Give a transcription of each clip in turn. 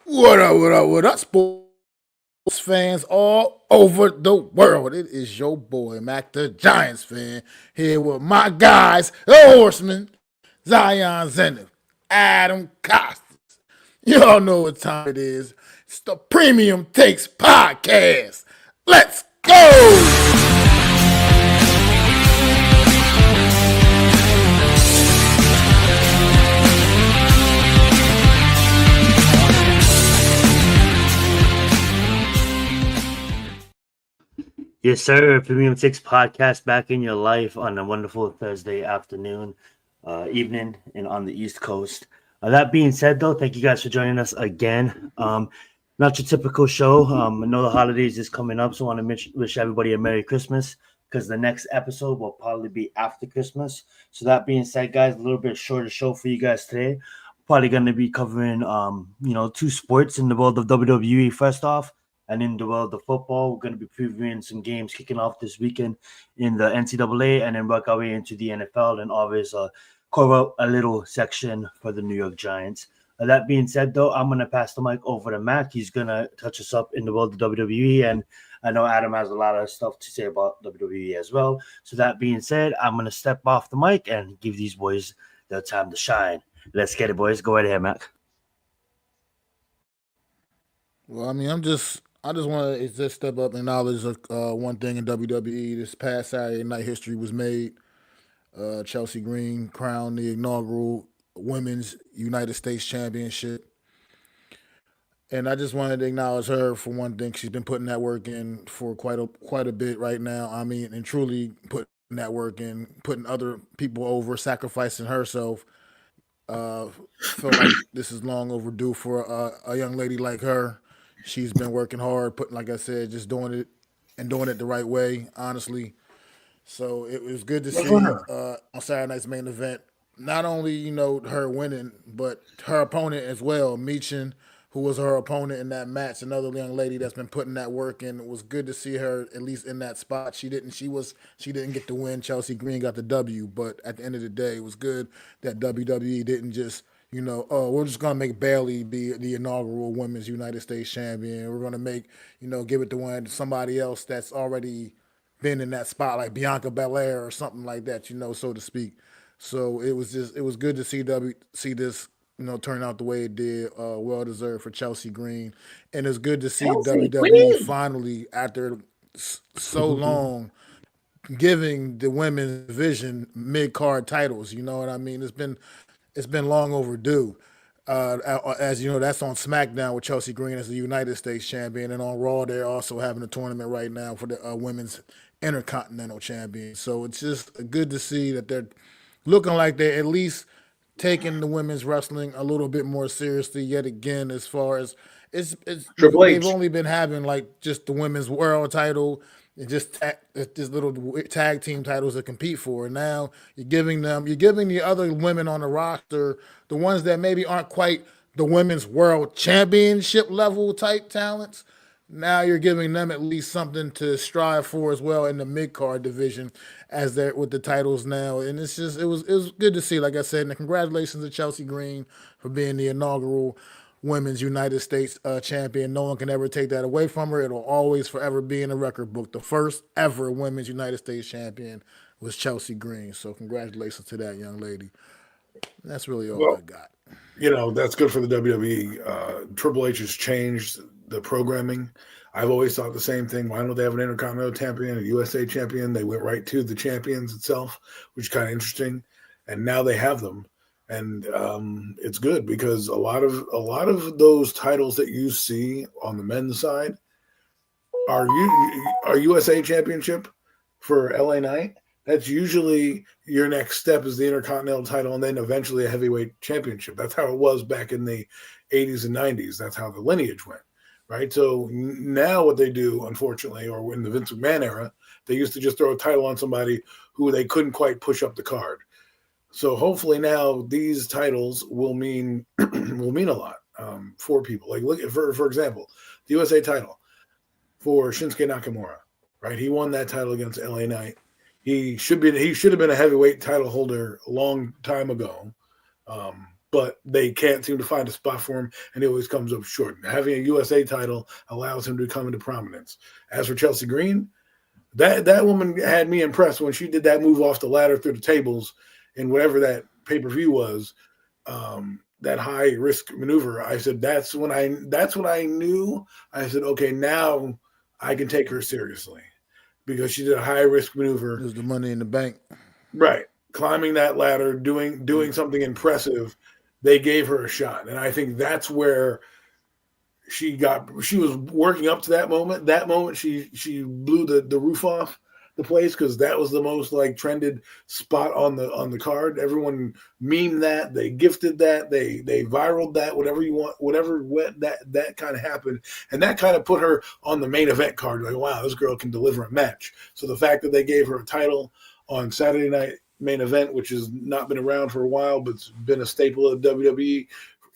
What up, what up, what up, sports fans all over the world? It is your boy, Mac the Giants fan, here with my guys, the Horsemen, Zion Zenith, Adam Costas. You all know what time it is. It's the Premium Takes Podcast. Let's go! Yes, sir. Premium Six podcast back in your life on a wonderful Thursday afternoon, evening, and on the East Coast. That being said, though, thank you guys for joining us again. Not your typical show. I know the holidays is coming up, so I want to wish everybody a Merry Christmas because the next episode will probably be after Christmas. So that being said, guys, a little bit shorter show for you guys today. Probably going to be covering, two sports in the world of WWE. First off. And in the world of football, we're going to be previewing some games kicking off this weekend in the NCAA and then work our way into the NFL and always cover a little section for the New York Giants. That being said, though, I'm going to pass the mic over to Mac. He's going to touch us up in the world of WWE. And I know Adam has a lot of stuff to say about WWE as well. So that being said, I'm going to step off the mic and give these boys their time to shine. Let's get it, boys. Go right ahead, Mac. Well, I just want to just step up and acknowledge one thing in WWE. This past Saturday night, history was made. Chelsea Green crowned the inaugural Women's United States Championship. And I just wanted to acknowledge her for one thing. She's been putting that work in for quite a bit right now. I mean, and truly putting that work in, putting other people over, sacrificing herself. Feel like this is long overdue for a young lady like her. She's been working hard, putting, like I said, just doing it and doing it the right way, honestly. So it was good to see on Saturday night's main event, not only, her winning, but her opponent as well, Meechin, who was her opponent in that match, another young lady that's been putting that work in. It was good to see her at least in that spot. She didn't get the win. Chelsea Green got the W, but at the end of the day, it was good that WWE didn't just oh, we're just gonna make Bailey the inaugural Women's United States Champion. We're gonna give it to somebody else that's already been in that spot, like Bianca Belair or something like that, so to speak. So it was good to see this, turn out the way it did. Well deserved for Chelsea Green, and it's good to see Chelsea WWE Queen. finally, after so long, giving the women's division mid card titles. You know what I mean? It's been long overdue. As you know, that's on SmackDown with Chelsea Green as the United States champion, and on Raw they're also having a tournament right now for the women's Intercontinental champion. So it's just good to see that they're looking like they're at least taking the women's wrestling a little bit more seriously yet again. As far as Triple they've H. only been having like just the women's world title and just little tag team titles to compete for. And now you're giving the other women on the roster, the ones that maybe aren't quite the women's world championship level type talents. Now you're giving them at least something to strive for as well in the mid card division as they're with the titles now. And it was good to see, like I said, and congratulations to Chelsea Green for being the inaugural Women's United States champion. No one can ever take that away from her. It'll always forever be in the record book. The first ever Women's United States champion was Chelsea Green. So congratulations to that young lady. That's really all I Well, got. That's good for the WWE. Triple H has changed the programming. I've always thought the same thing. Why don't they have an Intercontinental champion, a USA champion? They went right to the champions itself, which is kind of interesting. And now they have them, and it's good because a lot of those titles that you see on the men's side are USA championship for LA Knight. That's usually your next step is the Intercontinental title and then eventually a heavyweight championship. That's how it was back in the 80s and 90s. That's how the lineage went, right? So now what they do, unfortunately, or in the Vince McMahon era, they used to just throw a title on somebody who they couldn't quite push up the card. So hopefully now these titles will mean a lot for people. Like look at, for example, the USA title for Shinsuke Nakamura, right? He won that title against LA Knight. He should have been a heavyweight title holder a long time ago, but they can't seem to find a spot for him, and he always comes up short. Having a USA title allows him to come into prominence. As for Chelsea Green, that woman had me impressed when she did that move off the ladder through the tables in whatever that pay-per-view was, that high risk maneuver. I said that's when I knew. I said, okay, now I can take her seriously, because she did a high risk maneuver. There's the Money in the Bank. Right. Climbing that ladder, doing something impressive. They gave her a shot. And I think that's where she was working up to that moment. That moment she blew the roof off the place, because that was the most like trended spot on the card. Everyone memed that, they gifted that, they viraled that, whatever you want, whatever that kind of happened. And that kind of put her on the main event card. Like, wow, this girl can deliver a match. So the fact that they gave her a title on Saturday Night Main Event, which has not been around for a while, but it's been a staple of WWE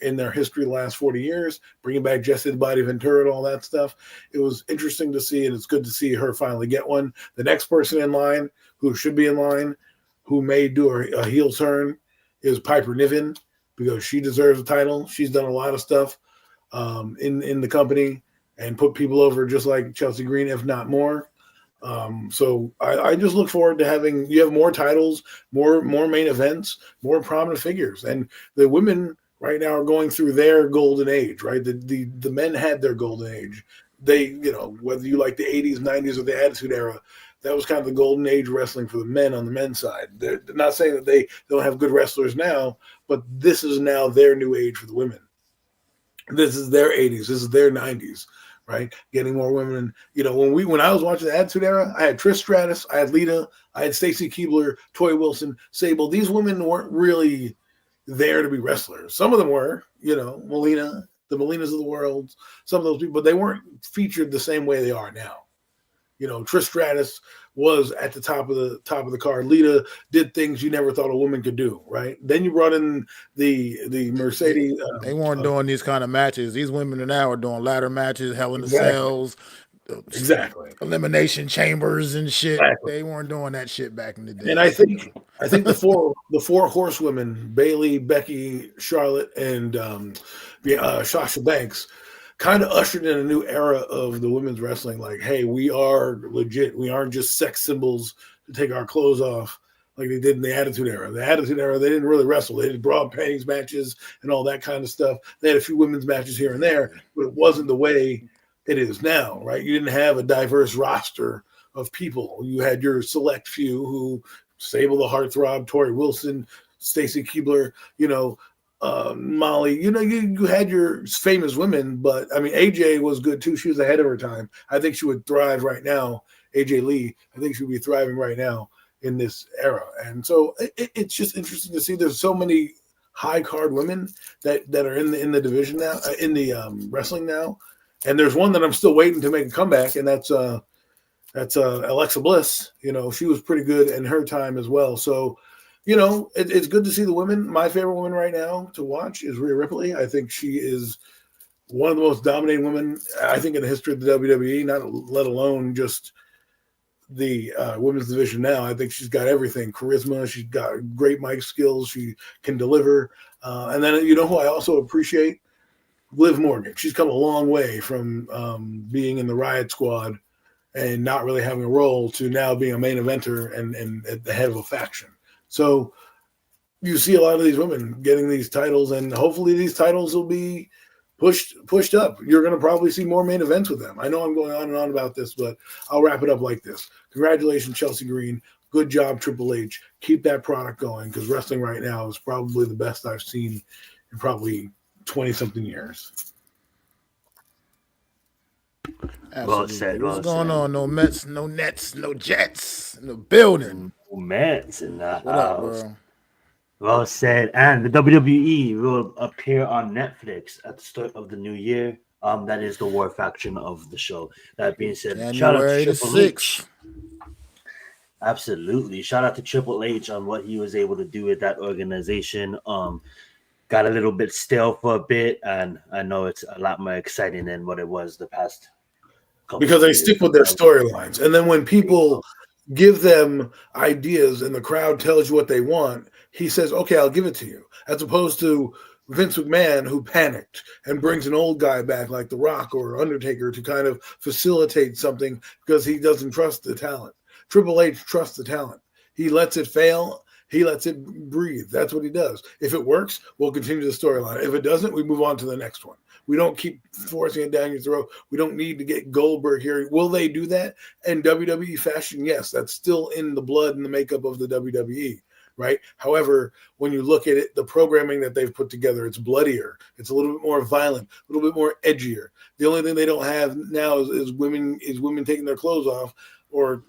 in their history the last 40 years, bringing back Jesse the Body Ventura and all that stuff. It was interesting to see, and it's good to see her finally get one. The next person in line, who should be in line, who may do a heel turn, is Piper Niven, because she deserves a title. She's done a lot of stuff in the company and put people over just like Chelsea Green, if not more. So I just look forward to having you have more titles, more main events, more prominent figures. And the women right now are going through their golden age, right? The men had their golden age. They, whether you like the 80s, 90s, or the Attitude Era, that was kind of the golden age of wrestling for the men on the men's side. They're not saying that they don't have good wrestlers now, but this is now their new age for the women. This is their 80s. This is their 90s, right? Getting more women. When I was watching the Attitude Era, I had Trish Stratus, I had Lita, I had Stacy Keibler, Tori Wilson, Sable. These women weren't really there to be wrestlers. Some of them were, Melina, the Melinas of the world, some of those people, but they weren't featured the same way they are now. Trish Stratus was at the top of the card. Lita did things you never thought a woman could do, right? Then you brought in the Mercedes. They weren't doing these kind of matches. These women now are doing ladder matches, Hell in the Exactly. Cells, Exactly. elimination chambers and shit. Exactly. They weren't doing that shit back in the day. And I think the four horsewomen, Bayley, Becky, Charlotte, and Sasha Banks, kind of ushered in a new era of the women's wrestling. Like, hey, we are legit. We aren't just sex symbols to take our clothes off like they did in the Attitude Era. The Attitude Era, they didn't really wrestle. They did bra and panties matches and all that kind of stuff. They had a few women's matches here and there, but it wasn't the way it is now, right? You didn't have a diverse roster of people. You had your select few who Sable the Heartthrob, Tori Wilson, Stacy Keibler, Molly, you had your famous women, but I mean, AJ was good too. She was ahead of her time. I think she would thrive right now. AJ Lee, I think she would be thriving right now in this era. And so it's just interesting to see there's so many high card women that are in the division now, in the wrestling now. And there's one that I'm still waiting to make a comeback, and that's Alexa Bliss. She was pretty good in her time as well. So, it's good to see the women. My favorite woman right now to watch is Rhea Ripley. I think she is one of the most dominating women, I think, in the history of the WWE, not let alone just the women's division now. I think she's got everything. Charisma. She's got great mic skills. She can deliver. And then, who I also appreciate? Liv Morgan. She's come a long way from being in the Riot Squad and not really having a role to now being a main eventer and at the head of a faction. So you see a lot of these women getting these titles, and hopefully these titles will be pushed up. You're going to probably see more main events with them. I know I'm going on and on about this, but I'll wrap it up like this. Congratulations, Chelsea Green. Good job, Triple H. Keep that product going, because wrestling right now is probably the best I've seen in probably 20-something years. Absolutely. Well said. What's going on? No Mets, no Nets, no Jets in the building. Mets in the house. What up, bro? Well said. And the WWE will appear on Netflix at the start of the new year. That is the war faction of the show. That being said, shout out to January the Triple H. 6th. Absolutely. Shout out to Triple H on what he was able to do with that organization. Got a little bit stale for a bit, and I know it's a lot more exciting than what it was the past couple because they years. stick with their storylines. And then when people give them ideas and the crowd tells you what they want, he says, okay, I'll give it to you. As opposed to Vince McMahon, who panicked and brings an old guy back like The Rock or Undertaker to kind of facilitate something because he doesn't trust the talent. Triple H trusts the talent. He lets it fail. He lets it breathe. That's what he does. If it works, we'll continue the storyline. If it doesn't, we move on to the next one. We don't keep forcing it down your throat. We don't need to get Goldberg here. Will they do that in WWE fashion? Yes, that's still in the blood and the makeup of the WWE, right? However, when you look at it, the programming that they've put together, it's bloodier. It's a little bit more violent, a little bit more edgier. The only thing they don't have now is women taking their clothes off, or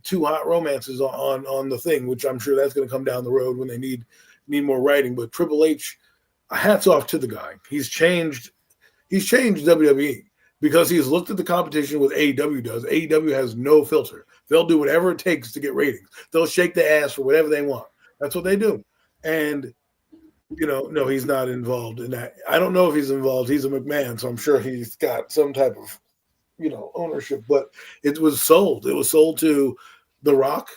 two hot romances on the thing, which I'm sure that's going to come down the road when they need more writing. But Triple H, hats off to the guy. He's changed WWE because he's looked at the competition with AEW does. AEW has no filter. They'll do whatever it takes to get ratings. They'll shake the ass for whatever they want. That's what they do. And, no, he's not involved in that. I don't know if he's involved. He's a McMahon, so I'm sure he's got some type of, ownership. But it was sold. It was sold to The Rock,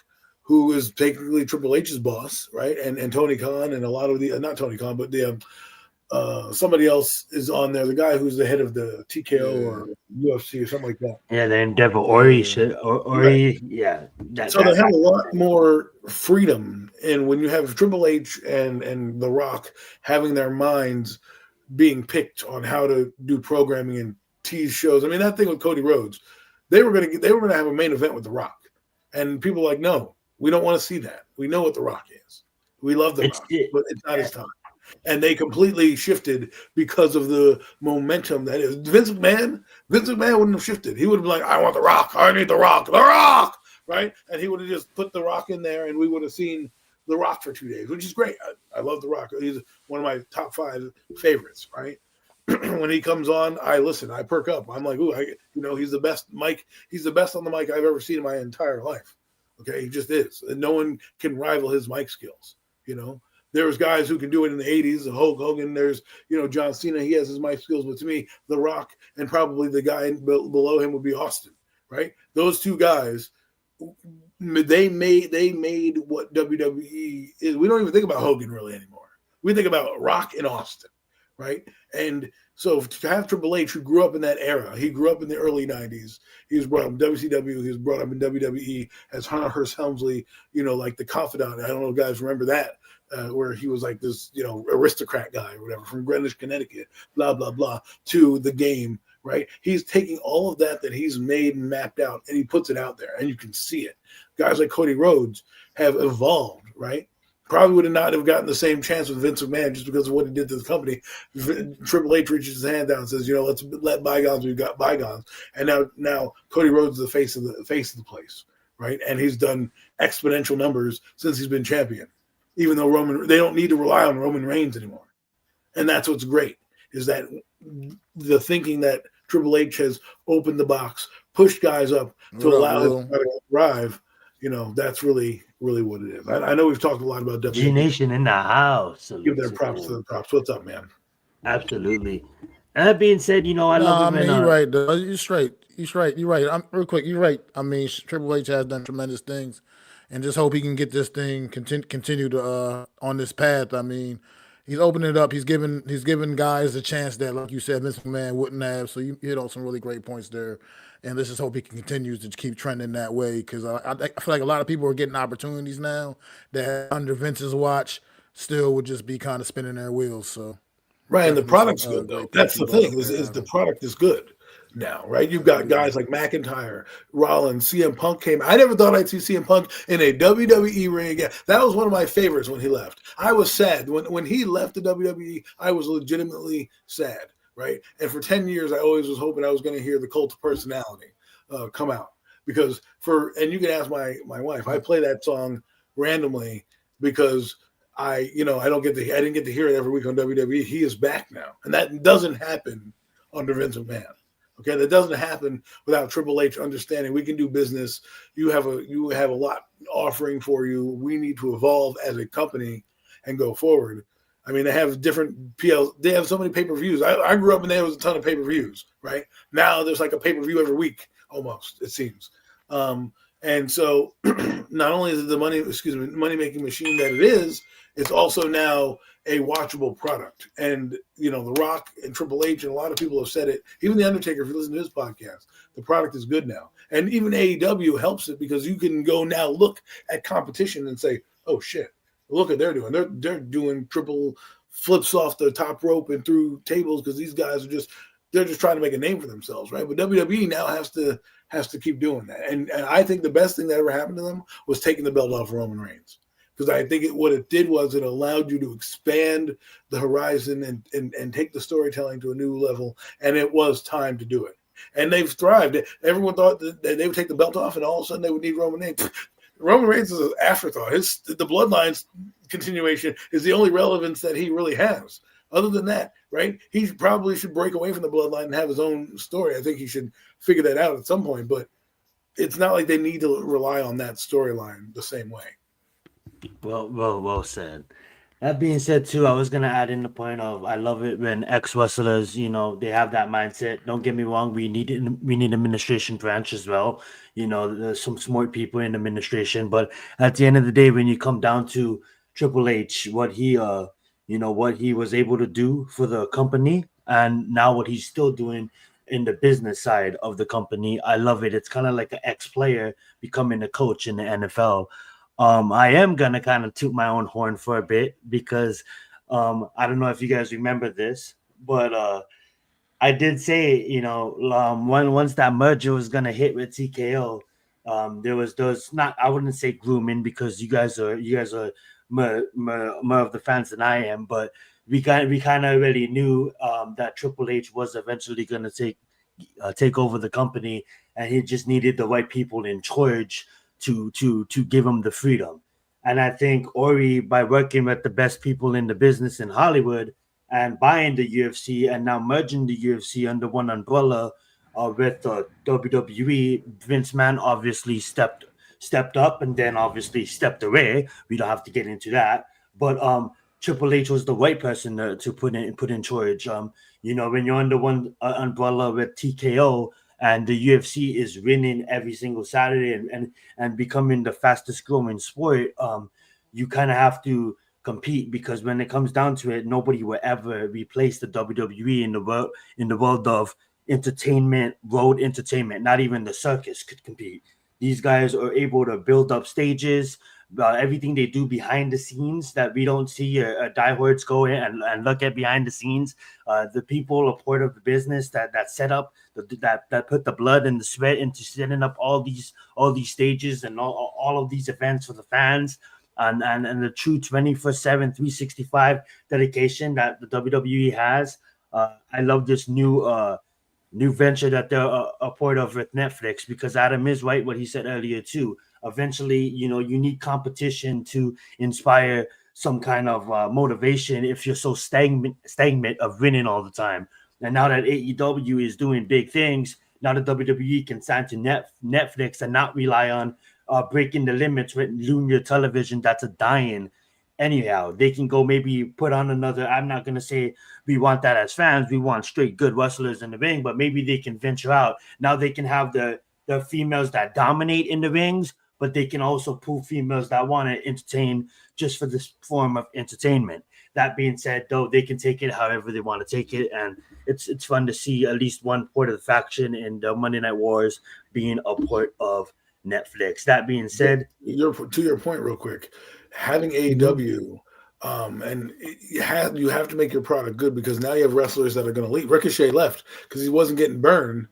who is technically Triple H's boss, right? And Tony Khan and a lot of the, not Tony Khan, but the somebody else is on there. The guy who's the head of the TKO or UFC or something like that. Yeah, the Endeavor Ori shit. Right. Yeah. So they have a lot more freedom. And when you have Triple H and The Rock having their minds being picked on how to do programming and tease shows. I mean, that thing with Cody Rhodes, they were gonna have a main event with The Rock. And people were like, no, we don't want to see that. We know what The Rock is. We love The Rock, but it's not his time. And they completely shifted because of the momentum that is. Vince McMahon wouldn't have shifted. He would have been like, I want The Rock. I need The Rock. The Rock! Right? And he would have just put The Rock in there, and we would have seen The Rock for 2 days, which is great. I love The Rock. He's one of my top 5 favorites, right? When he comes on, I listen. I perk up. I'm like, ooh, he's the best mic. He's the best on the mic I've ever seen in my entire life. Okay? He just is. And no one can rival his mic skills, There was guys who can do it in the 80s, Hulk Hogan. There's, John Cena. He has his mic skills. But to me, The Rock and probably the guy below him would be Austin, right? Those two guys, they made what WWE is. We don't even think about Hogan really anymore. We think about Rock and Austin, right? And so to have Triple H, who grew up in that era, he grew up in the early 90s. He was brought up in WCW. He was brought up in WWE as Hunter Hearst Helmsley, like the confidant. I don't know if you guys remember that. Where he was like this, aristocrat guy or whatever from Greenwich, Connecticut, blah, blah, blah, to the game, right? He's taking all of that he's made and mapped out, and he puts it out there, and you can see it. Guys like Cody Rhodes have evolved, right? Probably would not have gotten the same chance with Vince McMahon just because of what he did to the company. Triple H reaches his hand down and says, let's let bygones be bygones. And now Cody Rhodes is the face of the place, right? And he's done exponential numbers since he's been champion. Even though they don't need to rely on Roman Reigns anymore. And that's what's great, is that the thinking that Triple H has opened the box, pushed guys up to allow his product to thrive, that's really, really what it is. I know we've talked a lot about WWE. G-Nation in the house. Give their props to the props. What's up, man? Absolutely. And that being said, I love him. You're right, though. You're straight. You're right. Real quick, you're right. I mean, Triple H has done tremendous things. And just hope he can get this thing continue to on this path. I mean, he's opening it up. He's giving guys a chance that, like you said, Vince McMahon wouldn't have. So you hit on some really great points there. And let's just hope he can continue to keep trending that way, because I feel like a lot of people are getting opportunities now that under Vince's watch still would just be kind of spinning their wheels. So right, and the product's good though. That's the thing is the product is good now, right? You've got guys like McIntyre, Rollins, CM Punk came. I never thought I'd see CM Punk in a WWE ring again. That was one of my favorites when he left. I was sad. When he left the WWE, I was legitimately sad, right? And for 10 years, I always was hoping I was going to hear the Cult of Personality come out. Because and you can ask my wife, I play that song randomly because I didn't get to hear it every week on WWE. He is back now. And that doesn't happen under Vince McMahon. Okay, that doesn't happen without Triple H understanding we can do business. You have a lot offering for you. We need to evolve as a company and go forward. I mean, they have different they have so many pay-per-views. I grew up and there was a ton of pay-per-views, right? Now there's like a pay-per-view every week, almost, it seems. And so not only is it the money-making machine that it is, it's also now a watchable product. And, The Rock and Triple H and a lot of people have said it. Even The Undertaker, if you listen to his podcast, the product is good now. And even AEW helps it because you can go now look at competition and say, oh, shit, look what they're doing. They're doing triple flips off the top rope and through tables because these guys they're just trying to make a name for themselves, right? But WWE now has to keep doing that. And I think the best thing that ever happened to them was taking the belt off Roman Reigns. Because I think what it did was it allowed you to expand the horizon and take the storytelling to a new level. And it was time to do it. And they've thrived. Everyone thought that they would take the belt off and all of a sudden they would need Roman Reigns. Roman Reigns is an afterthought. The Bloodline's continuation is the only relevance that he really has. Other than that, right, he probably should break away from the Bloodline and have his own story. I think he should figure that out at some point. But it's not like they need to rely on that storyline the same way. Well said. That being said, too, I was gonna add in the point of I love it when ex-wrestlers, they have that mindset. Don't get me wrong, we need administration branch as well. There's some smart people in administration, but at the end of the day, when you come down to Triple H, what he was able to do for the company, and now what he's still doing in the business side of the company, I love it. It's kind of like an ex-player becoming a coach in the NFL. I am gonna kind of toot my own horn for a bit because I don't know if you guys remember this, but I did say, once that merger was gonna hit with TKO, there was not, I wouldn't say grooming because you guys are more of the fans than I am, but we kind of already knew that Triple H was eventually gonna take over the company, and he just needed the right people in charge to give him the freedom. And I think Ori, by working with the best people in the business in Hollywood and buying the UFC and now merging the UFC under one umbrella with WWE, Vince McMahon obviously stepped up and then obviously stepped away. We don't have to get into that, but Triple H was the right person to put in charge. When you're under one umbrella with TKO, and the UFC is winning every single Saturday and becoming the fastest growing sport, you kind of have to compete because when it comes down to it, nobody will ever replace the WWE in the world of entertainment, road entertainment. Not even the circus could compete. These guys are able to build up stages, everything they do behind the scenes that we don't see diehards go in and look at behind the scenes. The people a part of the business that set up that put the blood and the sweat into setting up all these stages and all of these events for the fans and the true 24/7 365 dedication that the WWE has. I love this new venture that they're a part of with Netflix, because Adam is right what he said earlier too. Eventually, you need competition to inspire some kind of motivation if you're so stagnant of winning all the time. And now that AEW is doing big things, now the WWE can sign to Netflix and not rely on breaking the limits with linear television that's a dying. Anyhow, they can go maybe put on another. I'm not going to say we want that as fans. We want straight good wrestlers in the ring, but maybe they can venture out. Now they can have the females that dominate in the rings, but they can also pull females that want to entertain just for this form of entertainment. That being said, though, they can take it however they want to take it, and it's fun to see at least one part of the faction in the Monday Night Wars being a part of Netflix. That being said, to your point, real quick, having AEW, and you have to make your product good because now you have wrestlers that are going to leave. Ricochet left because he wasn't getting burned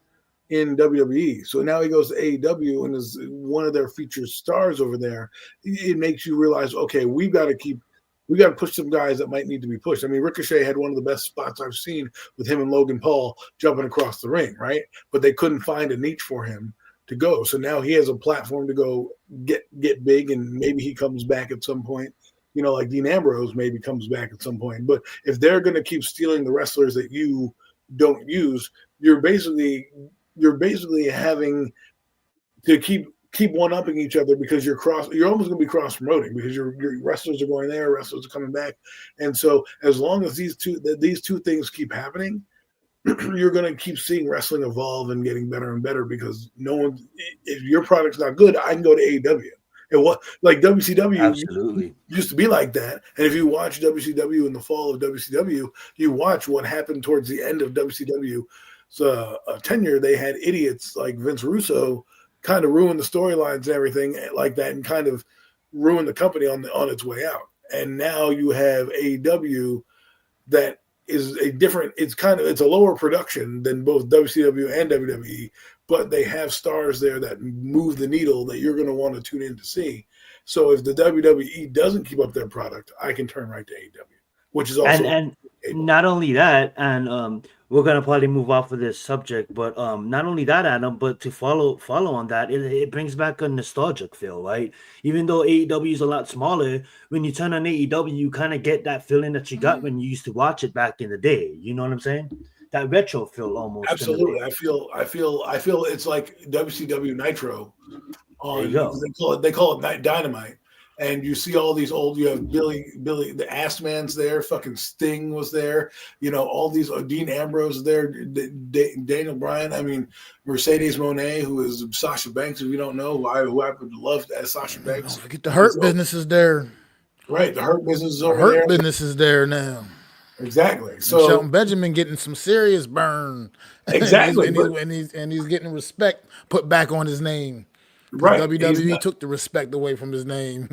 in WWE, so now he goes to AEW and is one of their featured stars over there. It makes you realize, okay, we got to push some guys that might need to be pushed. I mean, Ricochet had one of the best spots I've seen with him and Logan Paul jumping across the ring, right? But they couldn't find a niche for him to go. So now he has a platform to go get big, and maybe he comes back at some point. Like Dean Ambrose maybe comes back at some point. But if they're going to keep stealing the wrestlers that you don't use, you're basically having to keep one-upping each other because you're almost going to be cross-promoting because your wrestlers are going there, wrestlers are coming back. And so as long as these two things keep happening, you're going to keep seeing wrestling evolve and getting better and better because if your product's not good, I can go to AEW. It was like WCW Absolutely. used to be like that. And if you watch WCW in the fall of WCW, you watch what happened towards the end of WCW's tenure. They had idiots like Vince Russo kind of ruin the storylines and everything like that, and kind of ruin the company on its way out. And now you have AEW that is a different. It's a lower production than both WCW and WWE, but they have stars there that move the needle that you're going to want to tune in to see. So if the WWE doesn't keep up their product, I can turn right to AEW, which is also and not only that, and we're gonna probably move off of this subject, but not only that, Adam, but to follow on that, it brings back a nostalgic feel, right? Even though AEW is a lot smaller, when you turn on AEW, you kind of get that feeling that you got when you used to watch it back in the day. You know what I'm saying? That retro feel almost. Absolutely. I feel it's like WCW Nitro. There you go. They call it Dynamite. And you see all these old, you have Billy, the Ass Man's there, fucking Sting was there, all these, Dean Ambrose is there, Daniel Bryan, I mean, Mercedes Moné, who is Sasha Banks, if you don't know, who I would love as Sasha Banks. Don't forget the Hurt Business is there. Right, the Hurt Business is over there. Hurt Business is there now. Exactly. So and Shelton Benjamin getting some serious burn. Exactly. and he's getting respect put back on his name. Right. WWE took the respect away from his name.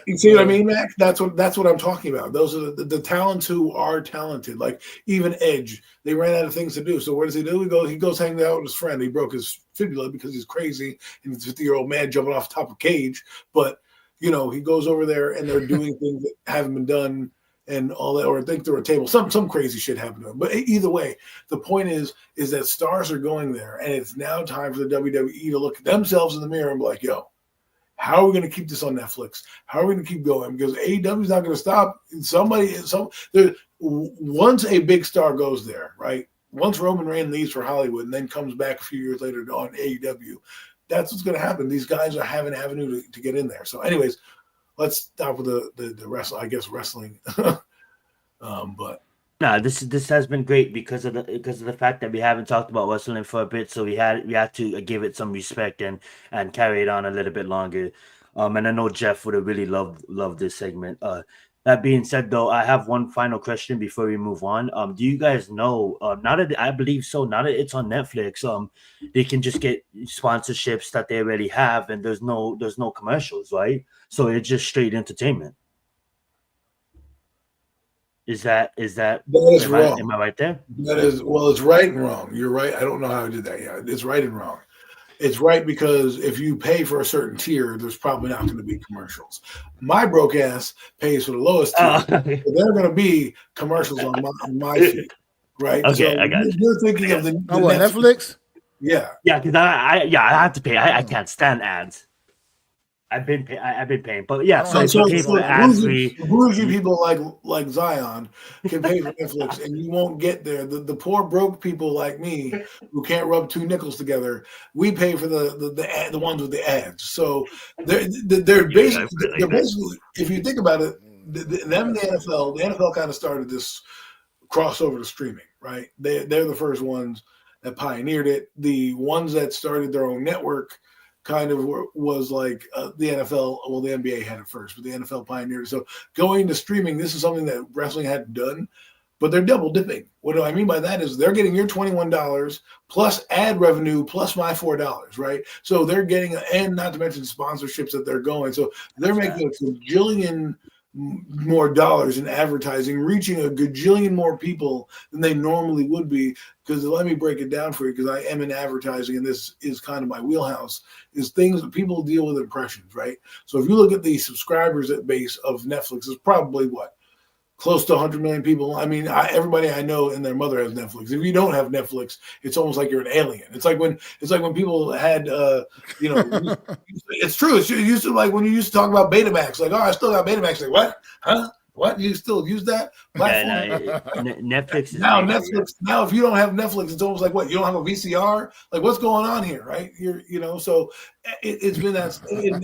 You see what I mean, Mac? That's what I'm talking about. Those are the talents who are talented. Like even Edge, they ran out of things to do. So what does he do? He goes hanging out with his friend. He broke his fibula because he's crazy and he's a 50-year-old man jumping off the top of a cage. But he goes over there and they're doing things that haven't been done and all that, or I think through a table. Some crazy shit happened to him. But either way, the point is that stars are going there, and it's now time for the WWE to look at themselves in the mirror and be like, yo, how are we going to keep this on Netflix? How are we going to keep going? Because AEW is not going to stop. Once a big star goes there, right? Once Roman Reigns leaves for Hollywood and then comes back a few years later on AEW, that's what's going to happen. These guys are having an avenue to get in there. So anyways, let's stop with the wrestling. I guess wrestling, but no, this has been great because of the fact that we haven't talked about wrestling for a bit, so we had to give it some respect and carry it on a little bit longer. And I know Jeff would have really loved this segment. That being said, though, I have one final question before we move on. Do you guys know? Now that I believe so, now that it's on Netflix, they can just get sponsorships that they already have, and there's no commercials, right? So it's just straight entertainment. Is that wrong? Am I right there? That is, well, it's right and wrong. You're right. I don't know how I did that yet. It's right and wrong. It's right because if you pay for a certain tier, there's probably not going to be commercials. My broke ass pays for the lowest tier. So there are going to be commercials on my feed, right? Okay, so I got you. You're thinking of the Netflix? Yeah. Yeah, because I have to pay. I can't stand ads. I've been paying, but yeah. So if you pay for ads free, bougie people like Zion can pay for Netflix, and you won't get there. The poor broke people like me who can't rub two nickels together, we pay for the ones with the ads. So they're basically, if you think about it, the NFL kind of started this crossover to streaming, right? They're the first ones that pioneered it. The ones that started their own network kind of was like the NFL. Well, the NBA had it first, but the NFL pioneered it. So going to streaming, this is something that wrestling hadn't done, but they're double dipping. What do I mean by that is they're getting your $21 plus ad revenue plus my $4, right? So they're getting, and not to mention sponsorships that they're going. So they're making a gajillion more dollars in advertising, reaching a gajillion more people than they normally would be. Because let me break it down for you, because I am in advertising and this is kind of my wheelhouse, is things that people deal with impressions, right? So if you look at the subscribers at base of Netflix, it's probably what? Close to 100 million people. I mean, everybody I know and their mother has Netflix. If you don't have Netflix, it's almost like you're an alien. It's like when people had, it's true. It used to, like when you used to talk about Betamax, like, oh, I still got Betamax. Like, what? Huh? What? You still use that platform? Netflix is Now big, Netflix. Now, if you don't have Netflix, it's almost like what? You don't have a VCR? Like, what's going on here, right? So it's been that. And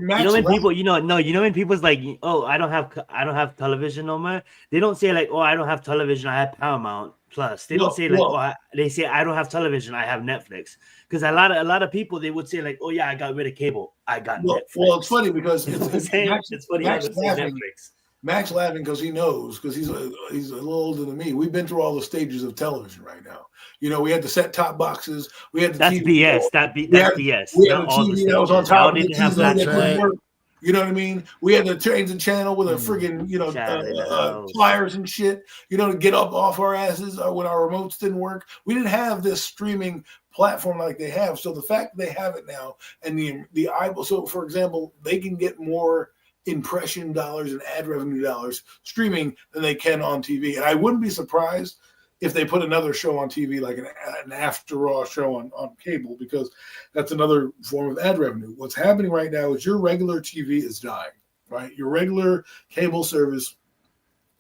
Max, you know when people, when people's like, oh, I don't have television no more. They don't say like, oh, I don't have television. I have Paramount Plus. They don't say like, they say I don't have television. I have Netflix. Because a lot of people, they would say like, oh yeah, I got rid of cable. I got Netflix. Well, it's funny because it's funny how they say Netflix. Max laughing because he knows, because he's a little older than me. We've been through all the stages of television right now. We had the set-top boxes. We had the that's TV. BS. That's BS. We had the TV that was on top of the TV that couldn't work. You know what I mean? We had the transit channel with a friggin', pliers and shit, to get up off our asses when our remotes didn't work. We didn't have this streaming platform like they have. So the fact that they have it now, and the eyeball, so for example, they can get more impression dollars and ad revenue dollars streaming than they can on TV. And I wouldn't be surprised if they put another show on TV, like an after raw show on cable, because that's another form of ad revenue. What's happening right now is your regular TV is dying, right? Your regular cable service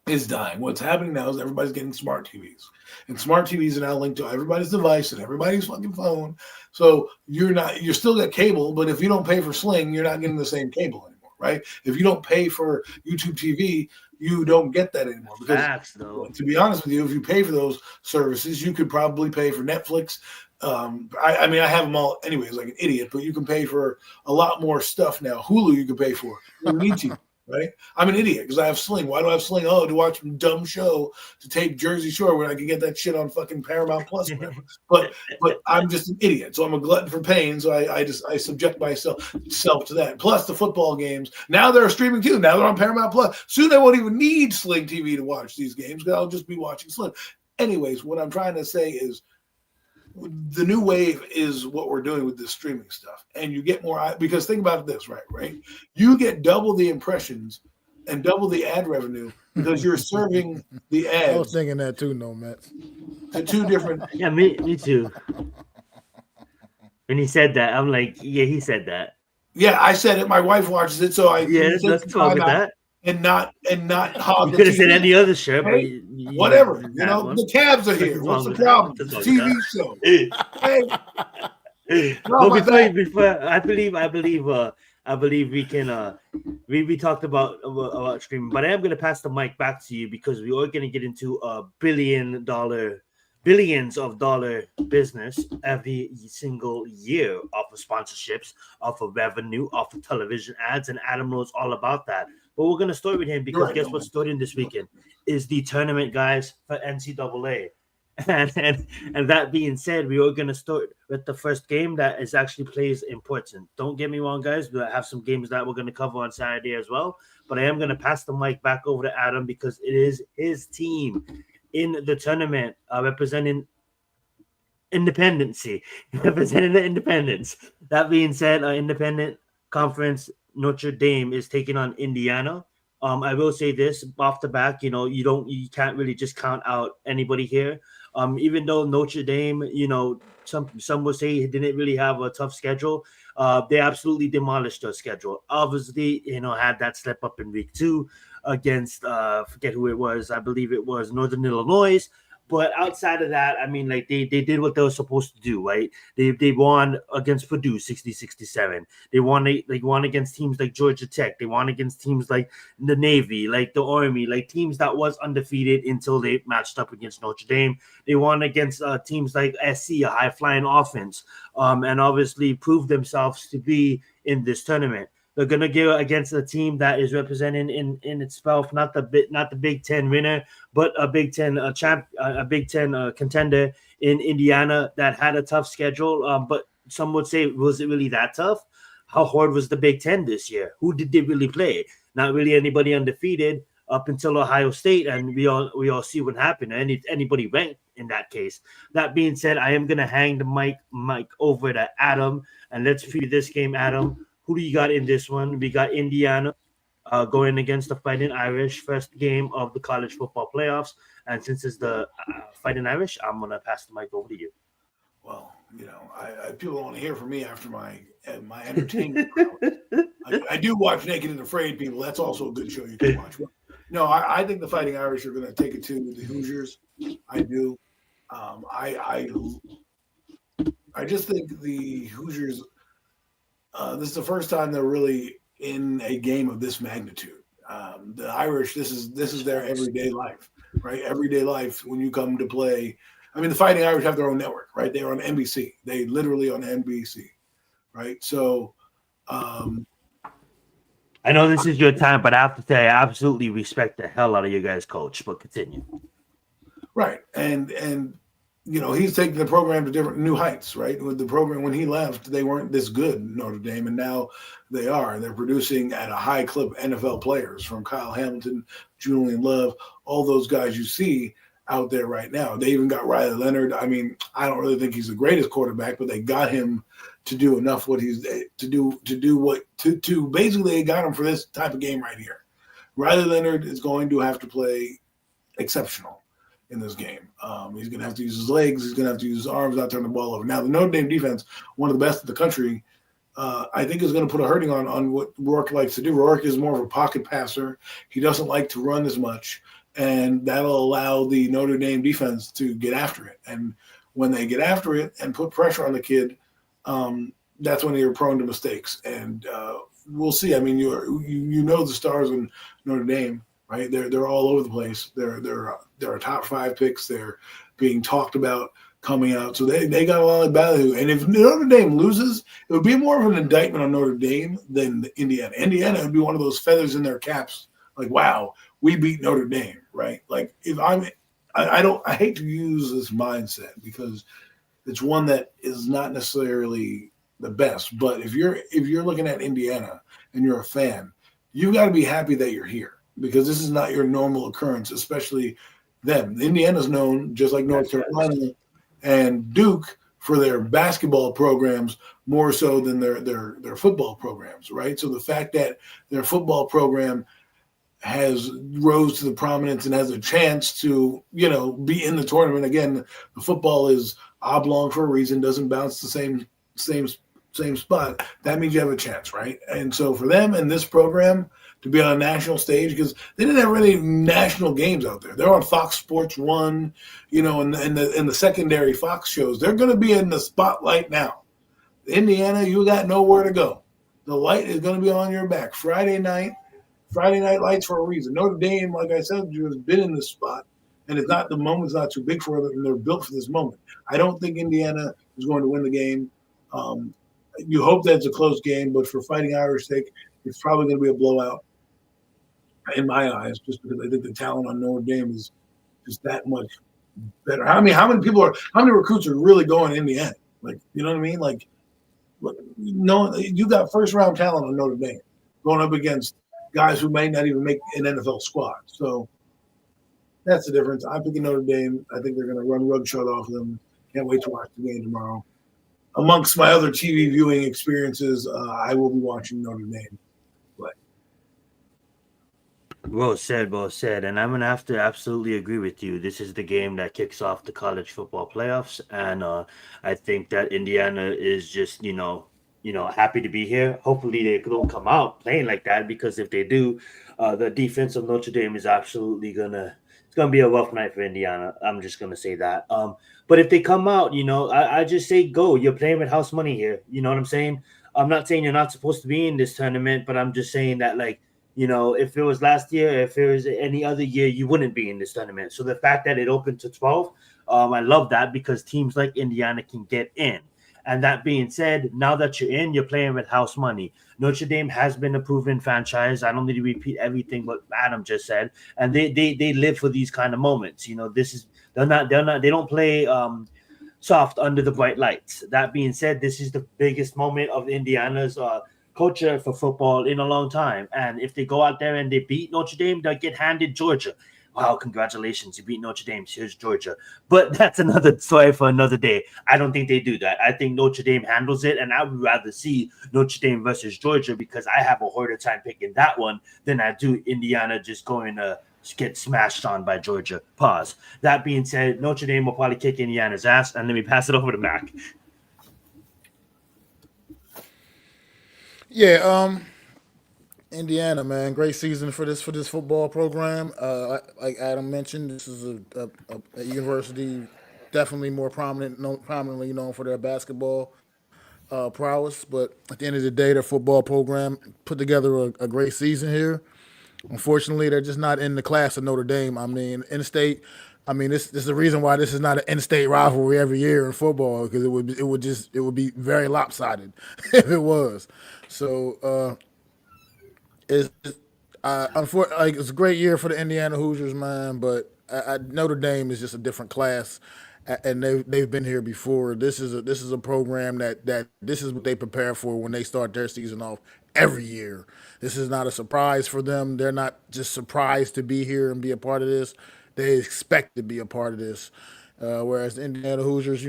is dying. What's happening now is everybody's getting smart TVs. And smart TVs are now linked to everybody's device and everybody's fucking phone. So you're still got cable, but if you don't pay for Sling, you're not getting the same cable anymore. Right? If you don't pay for YouTube TV, you don't get that anymore. Because to be honest with you, if you pay for those services, you could probably pay for Netflix. I mean, I have them all anyways, like an idiot, but you can pay for a lot more stuff now. Hulu you can pay for. You don't need to, right? I'm an idiot because I have Sling. Why do I have Sling? Oh, to watch some dumb show to tape Jersey Shore when I can get that shit on fucking Paramount Plus. But I'm just an idiot. So I'm a glutton for pain. So I subject myself to that. Plus the football games. Now they're streaming too. Now they're on Paramount Plus. Soon I won't even need Sling TV to watch these games because I'll just be watching Sling. Anyways, what I'm trying to say is the new wave is what we're doing with this streaming stuff. And you get more, because think about this, right? You get double the impressions and double the ad revenue because you're serving the ads. I was thinking that too, no, Matt. To two different. Yeah, me too. When he said that, I'm like, yeah, he said that. Yeah, I said it. My wife watches it, so let's talk about that. And not hog. You could have said any other shirt, but whatever. The Cavs are here. What's the problem? TV show. Well, before I believe we can. We talked about streaming, but I am going to pass the mic back to you because we are going to get into a billions of dollar business every single year off of sponsorships, off of revenue, off of television ads, and Adam knows all about that. But we're going to start with him because guess what's starting this weekend is the tournament, guys, for NCAA. And that being said, we are going to start with the first game that is actually plays important. Don't get me wrong, guys. We have some games that we're going to cover on Saturday as well. But I am going to pass the mic back over to Adam because it is his team in the tournament representing independency, representing the independence. That being said, independent conference Notre Dame is taking on Indiana. I will say this off the back, you can't really just count out anybody here. Even though Notre Dame, some would say didn't really have a tough schedule. They absolutely demolished their schedule. Obviously, had that slip up in week 2 against forget who it was. I believe it was Northern Illinois. But outside of that, I mean, like they did what they were supposed to do, right? They won against Purdue 60-67. They won against teams like Georgia Tech. They won against teams like the Navy, like the Army, like teams that was undefeated until they matched up against Notre Dame. They won against teams like SC, a high-flying offense, and obviously proved themselves to be in this tournament. They're gonna go against a team that is representing in itself not the Big Ten winner, but a Big Ten contender in Indiana that had a tough schedule. But some would say, was it really that tough? How hard was the Big Ten this year? Who did they really play? Not really anybody undefeated up until Ohio State, and we all see what happened. Anybody ranked in that case. That being said, I am gonna hang the mic over to Adam, and let's preview this game, Adam. Who do you got in this one? We got Indiana going against the Fighting Irish, first game of the college football playoffs. And since it's the Fighting Irish, I'm going to pass the mic over to you. Well, people don't want to hear from me after my entertainment. I do watch Naked and Afraid, people. That's also a good show you can watch. No, I think the Fighting Irish are going to take it to the Hoosiers. I do. I just think the Hoosiers. This is the first time they're really in a game of this magnitude. The Irish, this is their everyday life, right? Everyday life when you come to play. I mean, the Fighting Irish have their own network, right? They're on NBC. They literally on NBC, right? So, I know this is your time, but I have to say, I absolutely respect the hell out of you guys, coach. But continue. right, and he's taking the program to different new heights, right? With the program when he left, they weren't this good, Notre Dame, and now they are. They're producing at a high clip NFL players from Kyle Hamilton, Julian Love, all those guys you see out there right now. They even got Riley Leonard. I mean, I don't really think he's the greatest quarterback, but they got him to do enough what he's to basically they got him for this type of game right here. Riley Leonard is going to have to play exceptional in this game. He's going to have to use his legs. He's going to have to use his arms, not turn the ball over. Now, the Notre Dame defense, one of the best in the country, I think is going to put a hurting on what Rourke likes to do. Rourke is more of a pocket passer. He doesn't like to run as much, and that'll allow the Notre Dame defense to get after it. And when they get after it and put pressure on the kid, that's when you're prone to mistakes. And we'll see. I mean, you know the stars in Notre Dame, right? They're all over the place. They're a top 5 picks. They're being talked about coming out. So they got a lot of value. And if Notre Dame loses, it would be more of an indictment on Notre Dame than Indiana. Indiana would be one of those feathers in their caps. Like, wow, we beat Notre Dame, right? Like, if I hate to use this mindset because it's one that is not necessarily the best. But if you're looking at Indiana and you're a fan, you've got to be happy that you're here because this is not your normal occurrence, especially them. Indiana's known, just like North Carolina and Duke, for their basketball programs more so than their football programs, right? So the fact that their football program has rose to the prominence and has a chance to, be in the tournament. Again, the football is oblong for a reason, doesn't bounce the same spot. That means you have a chance, right? And so for them and this program to be on a national stage, because they didn't have really national games out there. They're on Fox Sports 1, and the secondary Fox shows. They're going to be in the spotlight now. Indiana, you got nowhere to go. The light is going to be on your back. Friday night lights for a reason. Notre Dame, like I said, has been in this spot, and the moment's not too big for them, and they're built for this moment. I don't think Indiana is going to win the game. You hope that it's a close game, but for Fighting Irish sake, it's probably going to be a blowout in my eyes, just because I think the talent on Notre Dame is just that much better. How many recruits are really going to Indiana? Like, you know what I mean? Like, no, you got first round talent on Notre Dame going up against guys who may not even make an NFL squad. So that's the difference. I'm thinking Notre Dame. I think they're going to run rugshot off them. Can't wait to watch the game tomorrow. Amongst my other TV viewing experiences, I will be watching Notre Dame play. Well said. And I'm going to have to absolutely agree with you. This is the game that kicks off the college football playoffs. And I think that Indiana is just, happy to be here. Hopefully they don't come out playing like that, because if they do, the defense of Notre Dame is absolutely it's gonna be a rough night for Indiana. I'm just gonna say that. But if they come out, I just say go. You're playing with house money here. You know what I'm saying? I'm not saying you're not supposed to be in this tournament, but I'm just saying that, like, if it was last year, if it was any other year, you wouldn't be in this tournament. So the fact that it opened to 12, I love that, because teams like Indiana can get in. And that being said, now that you're in, you're playing with house money. Notre Dame has been a proven franchise. I don't need to repeat everything what Adam just said. And they live for these kind of moments. They don't play soft under the bright lights. That being said, this is the biggest moment of Indiana's culture for football in a long time. And if they go out there and they beat Notre Dame, they'll get handed Georgia. Wow, congratulations, you beat Notre Dame. Here's Georgia. But that's another story for another day. I don't think they do that. I think Notre Dame handles it, and I would rather see Notre Dame versus Georgia, because I have a harder time picking that one than I do Indiana just going to get smashed on by Georgia. Pause. That being said, Notre Dame will probably kick Indiana's ass, and let me pass it over to Mac. Yeah, Indiana, man, great season for this football program. Like Adam mentioned, this is a university definitely more prominently known for their basketball prowess. But at the end of the day, their football program put together a great season here. Unfortunately, they're just not in the class of Notre Dame. I mean, in-state. I mean, this is the reason why this is not an in-state rivalry every year in football, because it would be very lopsided if it was. So it's like it's a great year for the Indiana Hoosiers, man. But Notre Dame is just a different class, and they've been here before. This is a program that this is what they prepare for when they start their season off every year. This is not a surprise for them. They're not just surprised to be here and be a part of this. They expect to be a part of this. Whereas the Indiana Hoosiers,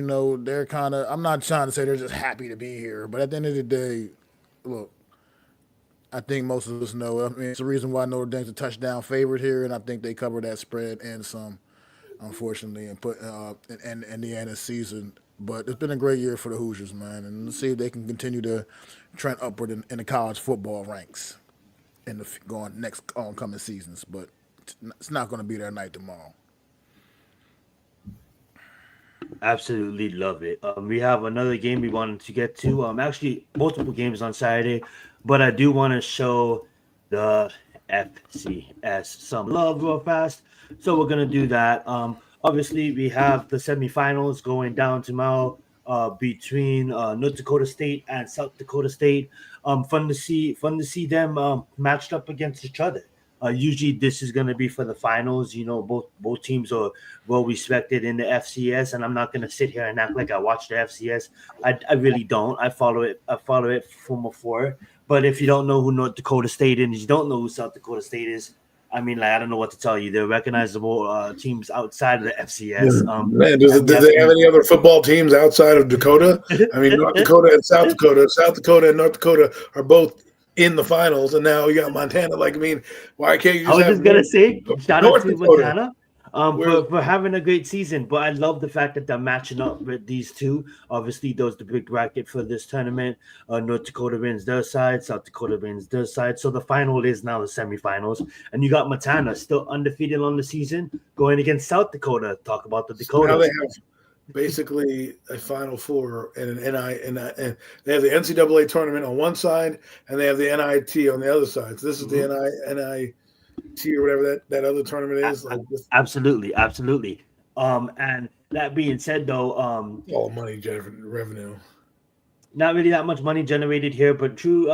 they're kind of. I'm not trying to say they're just happy to be here, but at the end of the day, look, I think most of us know. I mean, it's the reason why Notre Dame's a touchdown favorite here, and I think they cover that spread and some, unfortunately, and put in Indiana's season. But it's been a great year for the Hoosiers, man, and let's see if they can continue to trend upward in the college football ranks in the going next oncoming seasons. But it's not going to be their night tomorrow. Absolutely love it. We have another game we wanted to get to. Actually, multiple games on Saturday, but I do want to show the FCS some love real fast. So we're gonna do that. Obviously, we have the semifinals going down tomorrow between North Dakota State and South Dakota State. Fun to see them matched up against each other. Usually, this is going to be for the finals. Both teams are well respected in the FCS, and I'm not going to sit here and act like I watch the FCS. I really don't. I follow it from afar. But if you don't know who North Dakota State is, you don't know who South Dakota State is. I mean, I don't know what to tell you. They're recognizable teams outside of the FCS. Man, do they have any other football teams outside of Dakota? I mean, North Dakota and South Dakota. South Dakota and North Dakota are both in the finals, and now you got Montana. Like, I mean, why can't you? I was just gonna say, shout out to Dakota. Montana for having a great season. But I love the fact that they're matching up with these two. Obviously, those the big bracket for this tournament. North Dakota wins their side, South Dakota wins their side. So the final is now the semifinals, and you got Montana still undefeated on the season, going against South Dakota. Talk about the Dakotas. Now they have basically a Final Four and an and they have the NCAA tournament on one side, and they have the NIT on the other side. So this is the NIT or whatever that other tournament is. Absolutely. And that being said, though, all money revenue. Not really that much money generated here, but true.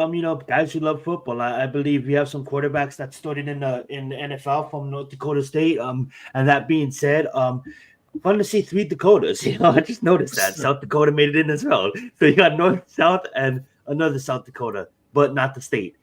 Guys who love football. I believe we have some quarterbacks that started in the NFL from North Dakota State. And that being said, fun to see 3 Dakotas. I just noticed that South Dakota made it in as well. So you got North, South, and another South Dakota, but not the state,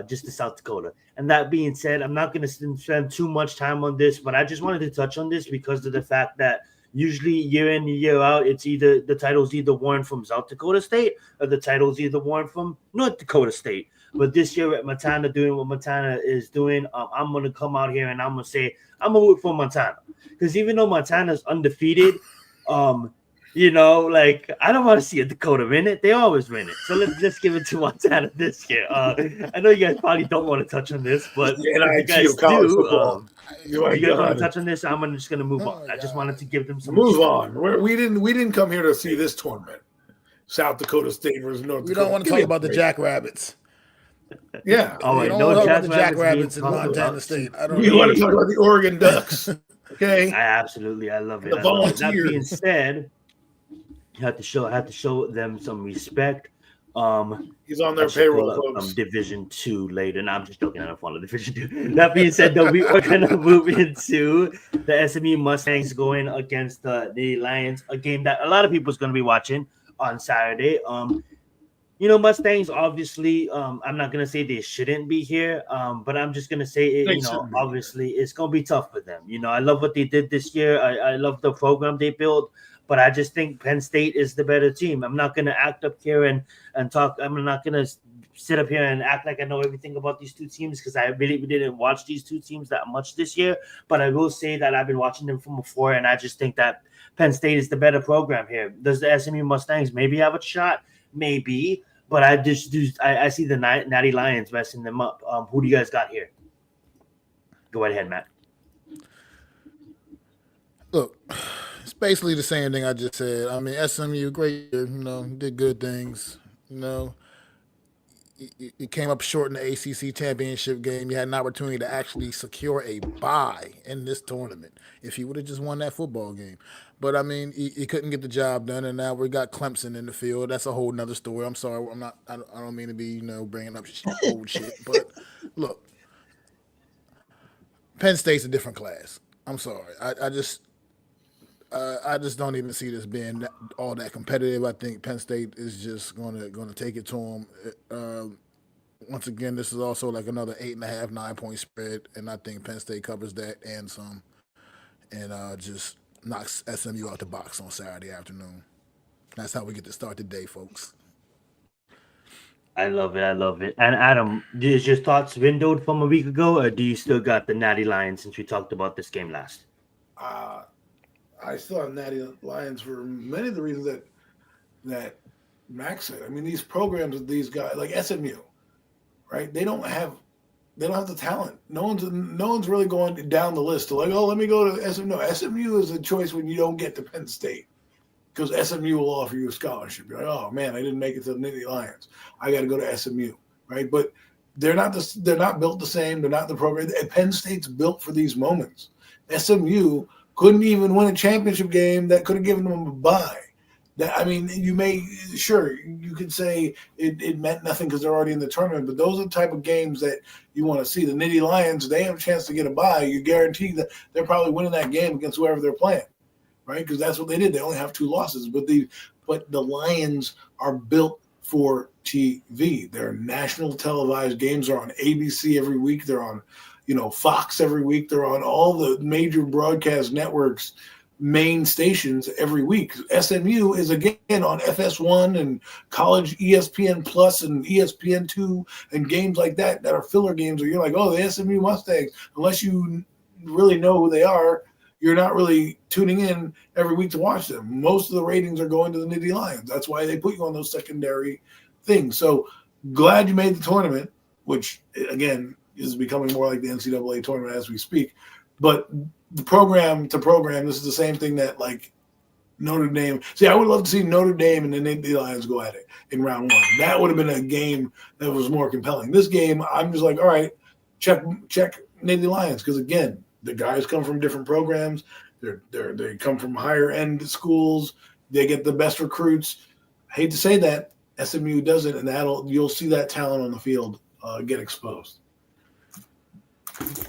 just the South Dakota. And that being said, I'm not going to spend too much time on this, but I just wanted to touch on this because of the fact that usually year in and year out, it's either the title's either won from South Dakota State or the title's either won from North Dakota State. But this year at Montana doing what Montana is doing, I'm going to come out here and I'm going to say I'm going to root for Montana. Because even though Montana's undefeated, I don't want to see a Dakota win it. They always win it. So let's just give it to Montana this year. I know you guys probably don't want to touch on this, but if you guys do, you guys want to touch on this, I'm just going to move on. I just wanted to give them some move on. We didn't come here to see this tournament. South Dakota State versus North Dakota. We don't want to talk about the Jackrabbits. Yeah. Oh, we don't want to talk about the Jackrabbits in Montana State. We want to talk about the Oregon Ducks. Okay. I love it. That being said, you have to show them some respect. He's on their payroll, folks. Division 2 later. No, I'm just joking. I don't follow Division 2. That being said, though, we are gonna move into the SMU Mustangs going against the Lions, a game that a lot of people is gonna be watching on Saturday. Mustangs, obviously, I'm not going to say they shouldn't be here, but I'm just going to say, obviously, it's going to be tough for them. I love what they did this year. I love the program they built, but I just think Penn State is the better team. I'm not going to act up here and talk. I'm not going to sit up here and act like I know everything about these two teams because I really didn't watch these two teams that much this year. But I will say that I've been watching them from before, and I just think that Penn State is the better program here. Does the SMU Mustangs maybe have a shot? Maybe. But I see the Natty Lions messing them up. Who do you guys got here? Go right ahead, Matt. Look, it's basically the same thing I just said. I mean, SMU, great year, did good things. You came up short in the ACC championship game. You had an opportunity to actually secure a bye in this tournament if you would have just won that football game. But I mean, you couldn't get the job done, and now we got Clemson in the field. That's a whole nother story. I'm sorry, I'm not. I don't mean to be bringing up old shit, but look, Penn State's a different class. I'm sorry. I just don't even see this being all that competitive. I think Penn State is just gonna take it to them. Once again, this is also like another 8.5, 9 point spread, and I think Penn State covers that and some, and just knocks SMU out the box on Saturday afternoon. That's how we get to start the day, folks. I love it. And Adam, is your thoughts windowed from a week ago, or do you still got the Natty Lions since we talked about this game last? I still have Natty Lions for many of the reasons that Max said. I mean, these programs with these guys like SMU, right? They don't have the talent. No one's really going down the list to like, oh, let me go to SMU. No, SMU is a choice when you don't get to Penn State because SMU will offer you a scholarship. You're like, oh man, I didn't make it to the Natty Lions. I got to go to SMU, right? But they're not built the same. They're not the program. Penn State's built for these moments. SMU couldn't even win a championship game that could have given them a bye. You could say it meant nothing because they're already in the tournament, but those are the type of games that you want to see. The Nittany Lions, they have a chance to get a bye. You guarantee that they're probably winning that game against whoever they're playing, right? Because that's what they did. They only have 2 losses, but the Lions are built for TV. They're national televised games. Are on ABC every week. They're on Fox every week. They're on all the major broadcast networks, main stations every week. SMU is again on FS1 and college ESPN Plus and ESPN2 and games like that are filler games where you're like, oh, the SMU Mustangs. Unless you really know who they are, you're not really tuning in every week to watch them. Most of the ratings are going to the Nittany Lions. That's why they put you on those secondary things. So glad you made the tournament, which again is becoming more like the NCAA tournament as we speak. But the program to program, this is the same thing that like Notre Dame. See, I would love to see Notre Dame and the Nittany Lions go at it in round 1. That would have been a game that was more compelling. This game, I'm just like, all right, check Nittany Lions because again, the guys come from different programs. They come from higher end schools. They get the best recruits. I hate to say that SMU doesn't, and you'll see that talent on the field get exposed.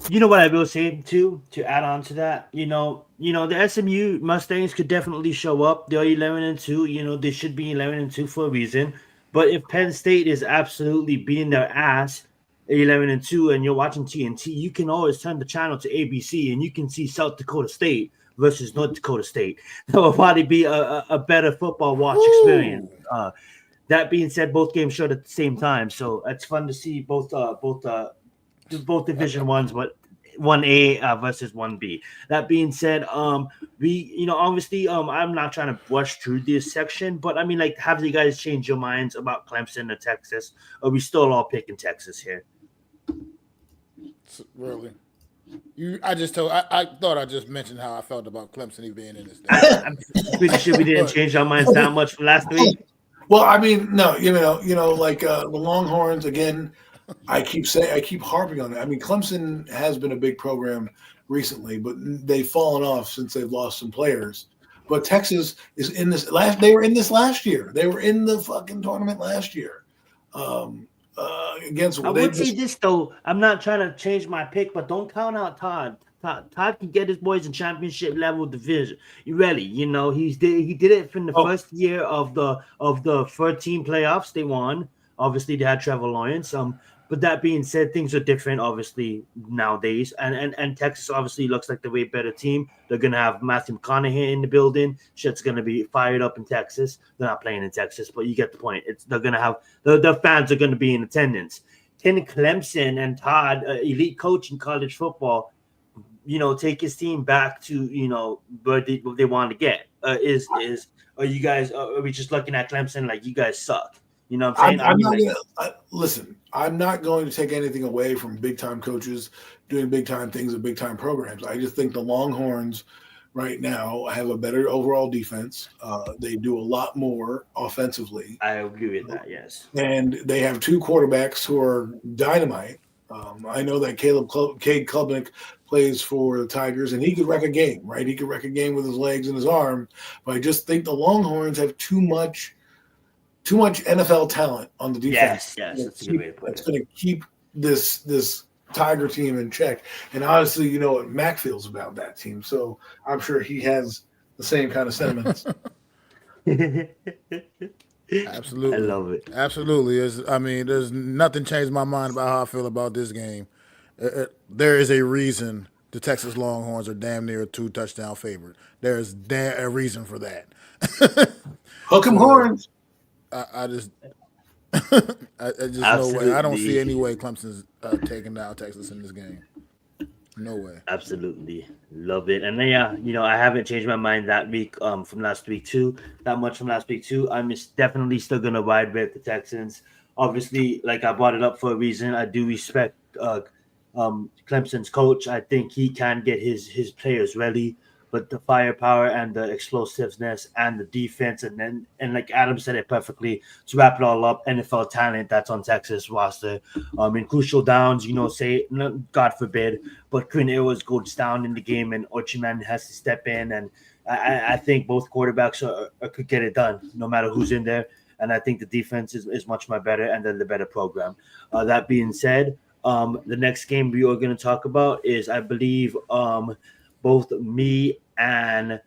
You know what I will say too, to add on to that, the SMU Mustangs could definitely show up. They're 11-2. They should be 11-2 for a reason. But if Penn State is absolutely beating their ass at 11-2, and you're watching TNT, you can always turn the channel to ABC, and you can see South Dakota State versus North Dakota State. That will probably be a better football watch experience. That being said, both games showed at the same time, so it's fun to see both Division 1s, but 1A versus 1B. That being said, obviously, I'm not trying to rush through this section, but I mean, like, have you guys changed your minds about Clemson or Texas? Or are we still all picking Texas here? Really? I thought I just mentioned how I felt about Clemson being in this thing. I'm pretty sure we didn't change our minds that much from last week. Well, I mean, no, like the Longhorns again. I keep harping on it. I mean, Clemson has been a big program recently, but they've fallen off since they've lost some players. But Texas is in this they were in this last year. They were in the fucking tournament last year. Against I would say this though. I'm not trying to change my pick, but don't count out Todd. Todd can get his boys in championship level division. You ready? He did it from the first year of the 13 playoffs. They won. Obviously, they had Trevor Lawrence. But that being said, things are different, obviously, nowadays. And Texas obviously looks like the way better team. They're going to have Matthew McConaughey in the building. Shit's going to be fired up in Texas. They're not playing in Texas, but you get the point. They're going to have the fans are going to be in attendance. Can Clemson and Todd, elite coach in college football, take his team back to, where they want to get? Are we just looking at Clemson like you guys suck? You know what I'm saying? I'm not gonna listen. I'm not going to take anything away from big time coaches doing big time things at big time programs. I just think the Longhorns right now have a better overall defense. They do a lot more offensively, I agree with that. Yes. and they have two quarterbacks who are dynamite. I know that Cade Klubnik plays for the Tigers, and he could wreck a game, right? He could wreck a game with his legs and his arm. But I just think the Longhorns have too much NFL talent on the defense. Yes, that's a good way to put it. It's going to keep this Tiger team in check. And honestly, you know what Mac feels about that team, so I'm sure he has the same kind of sentiments. Absolutely, I love it. Absolutely. There's nothing changed my mind about how I feel about this game. There is a reason the Texas Longhorns are damn near a 2-touchdown favorite. There's a reason for that. Hook 'em horns. I just no way. I don't see any way Clemson's taking down Texas in this game. No way. Absolutely love it. And then, I haven't changed my mind that week from last week too. That much from last week too. I'm definitely still gonna ride with the Texans. Obviously, like I brought it up for a reason. I do respect Clemson's coach. I think he can get his players ready, but the firepower and the explosiveness and the defense, and like Adam said it perfectly, to wrap it all up, NFL talent that's on Texas roster. In crucial downs, say, God forbid, but Quinn Ewers goes down in the game and Orchard has to step in, and I think both quarterbacks could get it done no matter who's in there. And I think the defense is much more better, and then the better program. That being said, the next game we are going to talk about is, I believe, both me and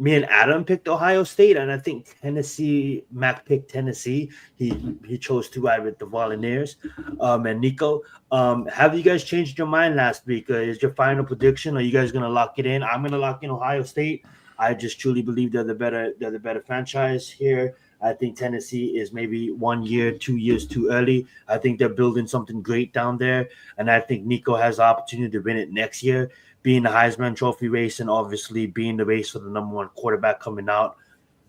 Adam picked Ohio State, and I think Tennessee. Mac picked Tennessee. He chose to ride with the Volunteers. And Nico, have you guys changed your mind last week? Is your final prediction? Are you guys going to lock it in? I'm going to lock in Ohio State. I just truly believe they're the better franchise here. I think Tennessee is maybe 1 year, 2 years too early. I think they're building something great down there, and I think Nico has the opportunity to win it next year, being the Heisman Trophy race and obviously being the race for the number one quarterback coming out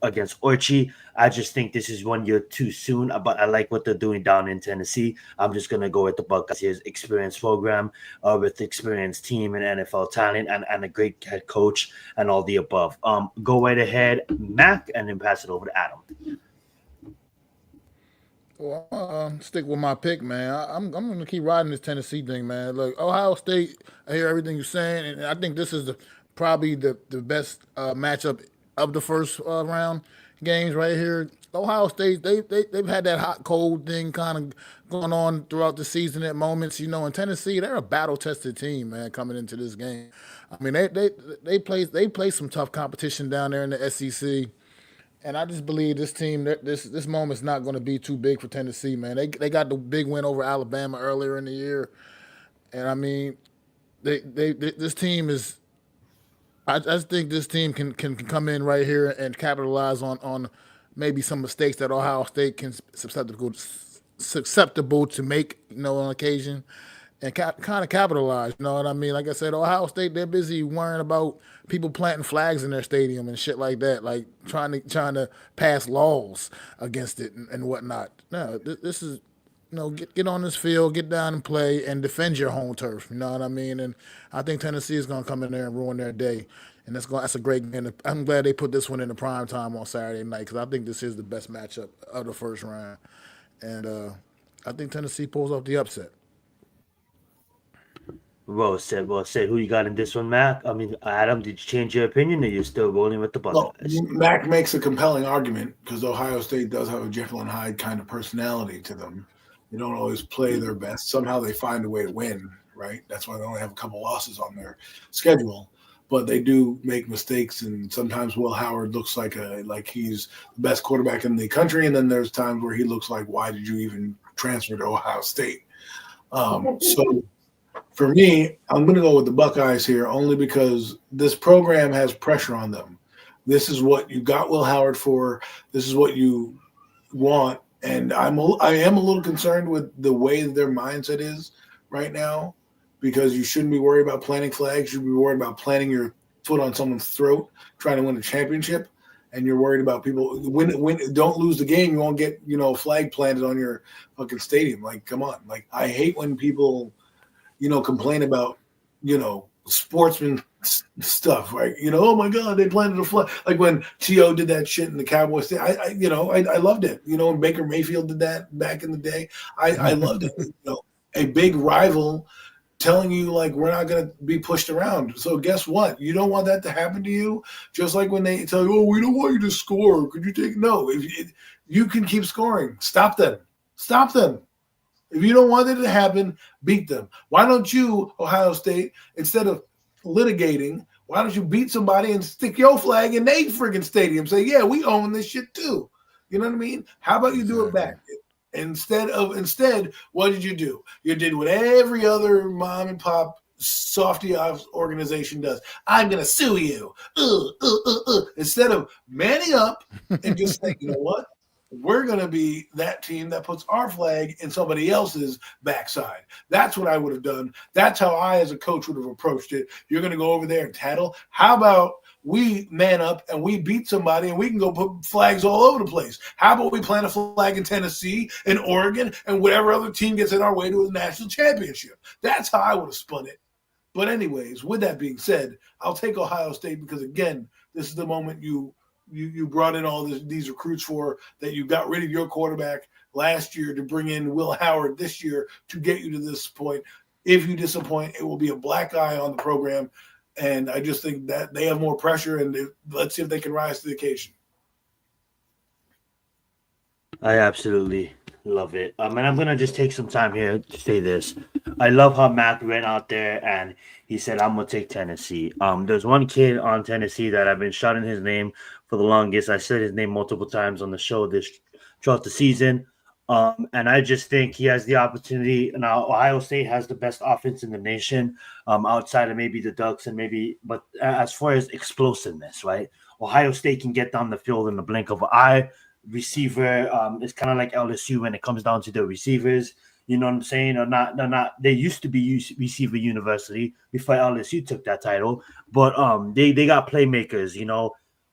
against Orchie. I just think this is 1 year too soon, but I like what they're doing down in Tennessee. I'm just going to go with the Buckeyes' experienced program with experienced team and NFL talent and a great head coach and all the above. Go right ahead, Mac, and then pass it over to Adam. Well, stick with my pick, man. I'm going to keep riding this Tennessee thing, man. Look, Ohio State, I hear everything you're saying, and I think this is probably the best matchup of the first round games right here. Ohio State, they've had that hot cold thing kind of going on throughout the season at moments. In Tennessee, they're a battle tested team, man, coming into this game. I mean, they play some tough competition down there in the SEC. And I just believe this team, this moment's not going to be too big for Tennessee, man. They got the big win over Alabama earlier in the year, and I mean, this team is. I just think this team can come in right here and capitalize on maybe some mistakes that Ohio State can susceptible to make, on occasion, and kind of capitalize. You know what I mean? Like I said, Ohio State, they're busy worrying about people planting flags in their stadium and shit like that, like trying to pass laws against it and whatnot. No, this is, get on this field, get down and play, and defend your home turf. You know what I mean? And I think Tennessee is going to come in there and ruin their day. And that's a great game. I'm glad they put this one in the prime time on Saturday night, because I think this is the best matchup of the first round. And I think Tennessee pulls off the upset. Well said. Who you got in this one, Mac? I mean, Adam, did you change your opinion, or you still rolling with the Buckeyes? Well, Mac makes a compelling argument because Ohio State does have a Jekyll and Hyde kind of personality to them. They don't always play their best. Somehow they find a way to win, right? That's why they only have a couple losses on their schedule. But they do make mistakes, and sometimes Will Howard looks like he's the best quarterback in the country, and then there's times where he looks like, why did you even transfer to Ohio State? So for me, I'm going to go with the Buckeyes here only because this program has pressure on them. This is what you got Will Howard for. This is what you want. And I am a little concerned with the way their mindset is right now, because you shouldn't be worried about planting flags. You should be worried about planting your foot on someone's throat, trying to win a championship. and you're worried about people win. Don't lose the game. You won't get a flag planted on your fucking stadium. Like, come on. Like, I hate when people complain about sportsman stuff, right? Oh my God, they planted a flag. Like when T.O. did that shit in the Cowboys thing. I loved it. And Baker Mayfield did that back in the day. I loved it. A big rival telling you, like, we're not going to be pushed around. So guess what? You don't want that to happen to you. Just like when they tell you, oh, we don't want you to score. Could you take? No, you can keep scoring. Stop them. Stop them. If you don't want it to happen, beat them. Why don't you, Ohio State, instead of litigating, why don't you beat somebody and stick your flag in their friggin' stadium? Say, yeah, we own this shit too. You know what I mean? How about you do it back? Instead, what did you do? You did what every other mom and pop softy organization does. I'm going to sue you. Instead of manning up and just saying, you know what? We're going to be that team that puts our flag in somebody else's backside. That's what I would have done. That's how I, as a coach, would have approached it. You're going to go over there and tattle. How about we man up and we beat somebody and we can go put flags all over the place? How about we plant a flag in Tennessee and Oregon and whatever other team gets in our way to a national championship? That's how I would have spun it. But anyways, with that being said, I'll take Ohio State because, again, this is the moment you brought in all these recruits for, that you got rid of your quarterback last year to bring in Will Howard this year to get you to this point. If you disappoint, it will be a black eye on the program. And I just think that they have more pressure, and let's see if they can rise to the occasion. I absolutely love it. And I'm going to just take some time here to say this. I love how Mac went out there and he said, I'm going to take Tennessee. There's one kid on Tennessee that I've been shouting his name for the longest. I said his name multiple times on the show throughout the season. And I just think he has the opportunity. Now, Ohio State has the best offense in the nation, outside of maybe the Ducks and but as far as explosiveness, right? Ohio State can get down the field in the blink of an eye. Receiver, it's kind of like LSU when it comes down to the receivers. You know what I'm saying? They're not. They used to be receiver university before LSU took that title, but they got playmakers,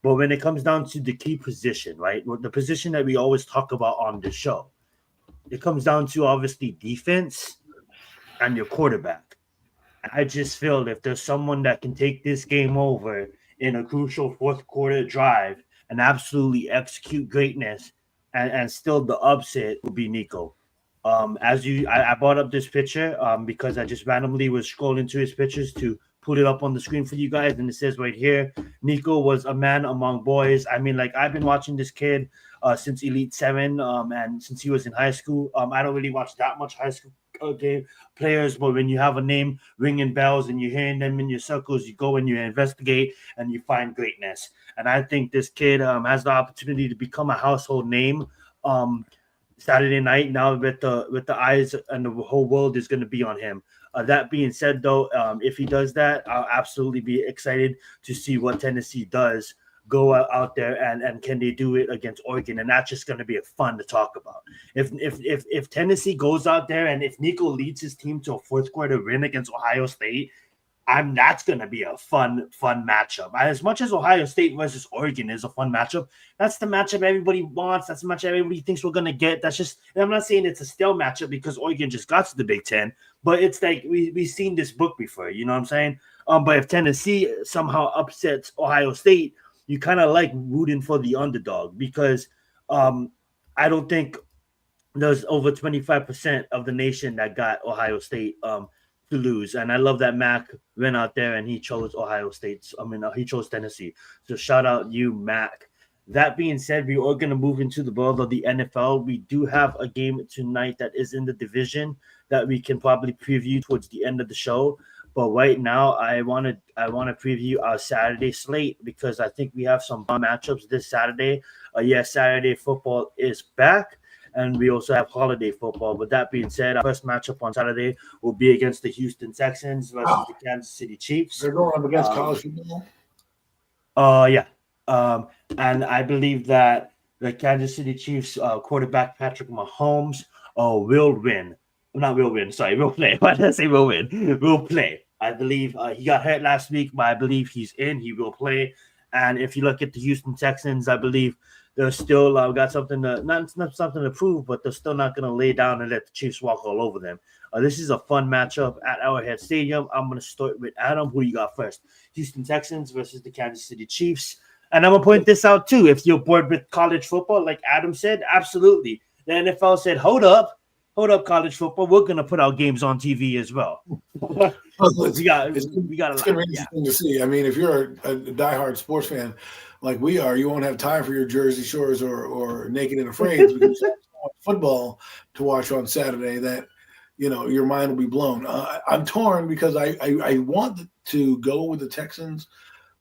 But when it comes down to the key position, right, the position that we always talk about on the show, it comes down to obviously defense and your quarterback. I just feel if there's someone that can take this game over in a crucial fourth quarter drive and absolutely execute greatness and still the upset will be Nico. I brought up this picture because I just randomly was scrolling through his pictures to put it up on the screen for you guys, and it says right here, Nico was a man among boys. I mean, like, I've been watching this kid since Elite 7 and since he was in high school. I don't really watch that much high school game players, but when you have a name ringing bells and you're hearing them in your circles, you go and you investigate and you find greatness. And I think this kid has the opportunity to become a household name Saturday night now with the eyes and the whole world is going to be on him. That being said, though, if he does that, I'll absolutely be excited to see what Tennessee does go out there and can they do it against Oregon, and that's just going to be fun to talk about. If Tennessee goes out there and if Nico leads his team to a fourth quarter win against Ohio State, that's going to be a fun matchup. As much as Ohio State versus Oregon is a fun matchup, that's the matchup everybody wants. That's the matchup everybody thinks we're going to get. That's just, and I'm not saying it's a stale matchup because Oregon just got to the Big Ten, but it's like we've seen this book before. You know what I'm saying? But if Tennessee somehow upsets Ohio State, you kind of like rooting for the underdog because I don't think there's over 25% of the nation that got Ohio State to lose. And I love that Mac went out there and he chose he chose Tennessee. So shout out you, Mac. That being said, we are going to move into the world of the NFL. We do have a game tonight that is in the division that we can probably preview towards the end of the show. But right now, I want to preview our Saturday slate because I think we have some fun matchups this Saturday. Saturday football is back. And we also have holiday football. With that being said, our first matchup on Saturday will be against the Houston Texans versus the Kansas City Chiefs. They're going up against college football? Yeah. And I believe that the Kansas City Chiefs quarterback Patrick Mahomes will win. Not will win. Sorry, will play. Why did I say will win? Will play. I believe he got hurt last week, but I believe he's in. He will play. And if you look at the Houston Texans, I believe they're still got something to not something to prove, but they're still not going to lay down and let the Chiefs walk all over them. This is a fun matchup at Arrowhead Stadium. I'm going to start with Adam. Who you got first? Houston Texans versus the Kansas City Chiefs. And I'm going to point this out too. If you're bored with college football, like Adam said, absolutely. The NFL said, hold up, college football. We're going to put our games on TV as well. we got a lot. Interesting to see. I mean, if you're a diehard sports fan like we are, you won't have time for your Jersey Shores or Naked and Afraid because you have football to watch on Saturday that, your mind will be blown. I'm torn because I want to go with the Texans,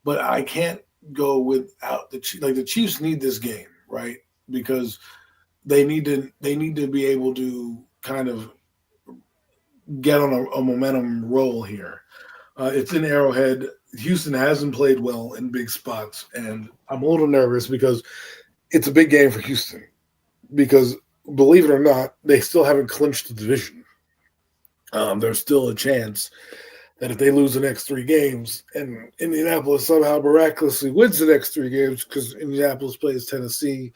but I can't go without the Chiefs. Like the Chiefs need this game, right? Because they need to be able to kind of get on a momentum roll here. It's in Arrowhead. Houston hasn't played well in big spots, and I'm a little nervous because it's a big game for Houston. Because believe it or not, they still haven't clinched the division. There's still a chance that if they lose the next 3 games and Indianapolis somehow miraculously wins the next 3 games because Indianapolis plays Tennessee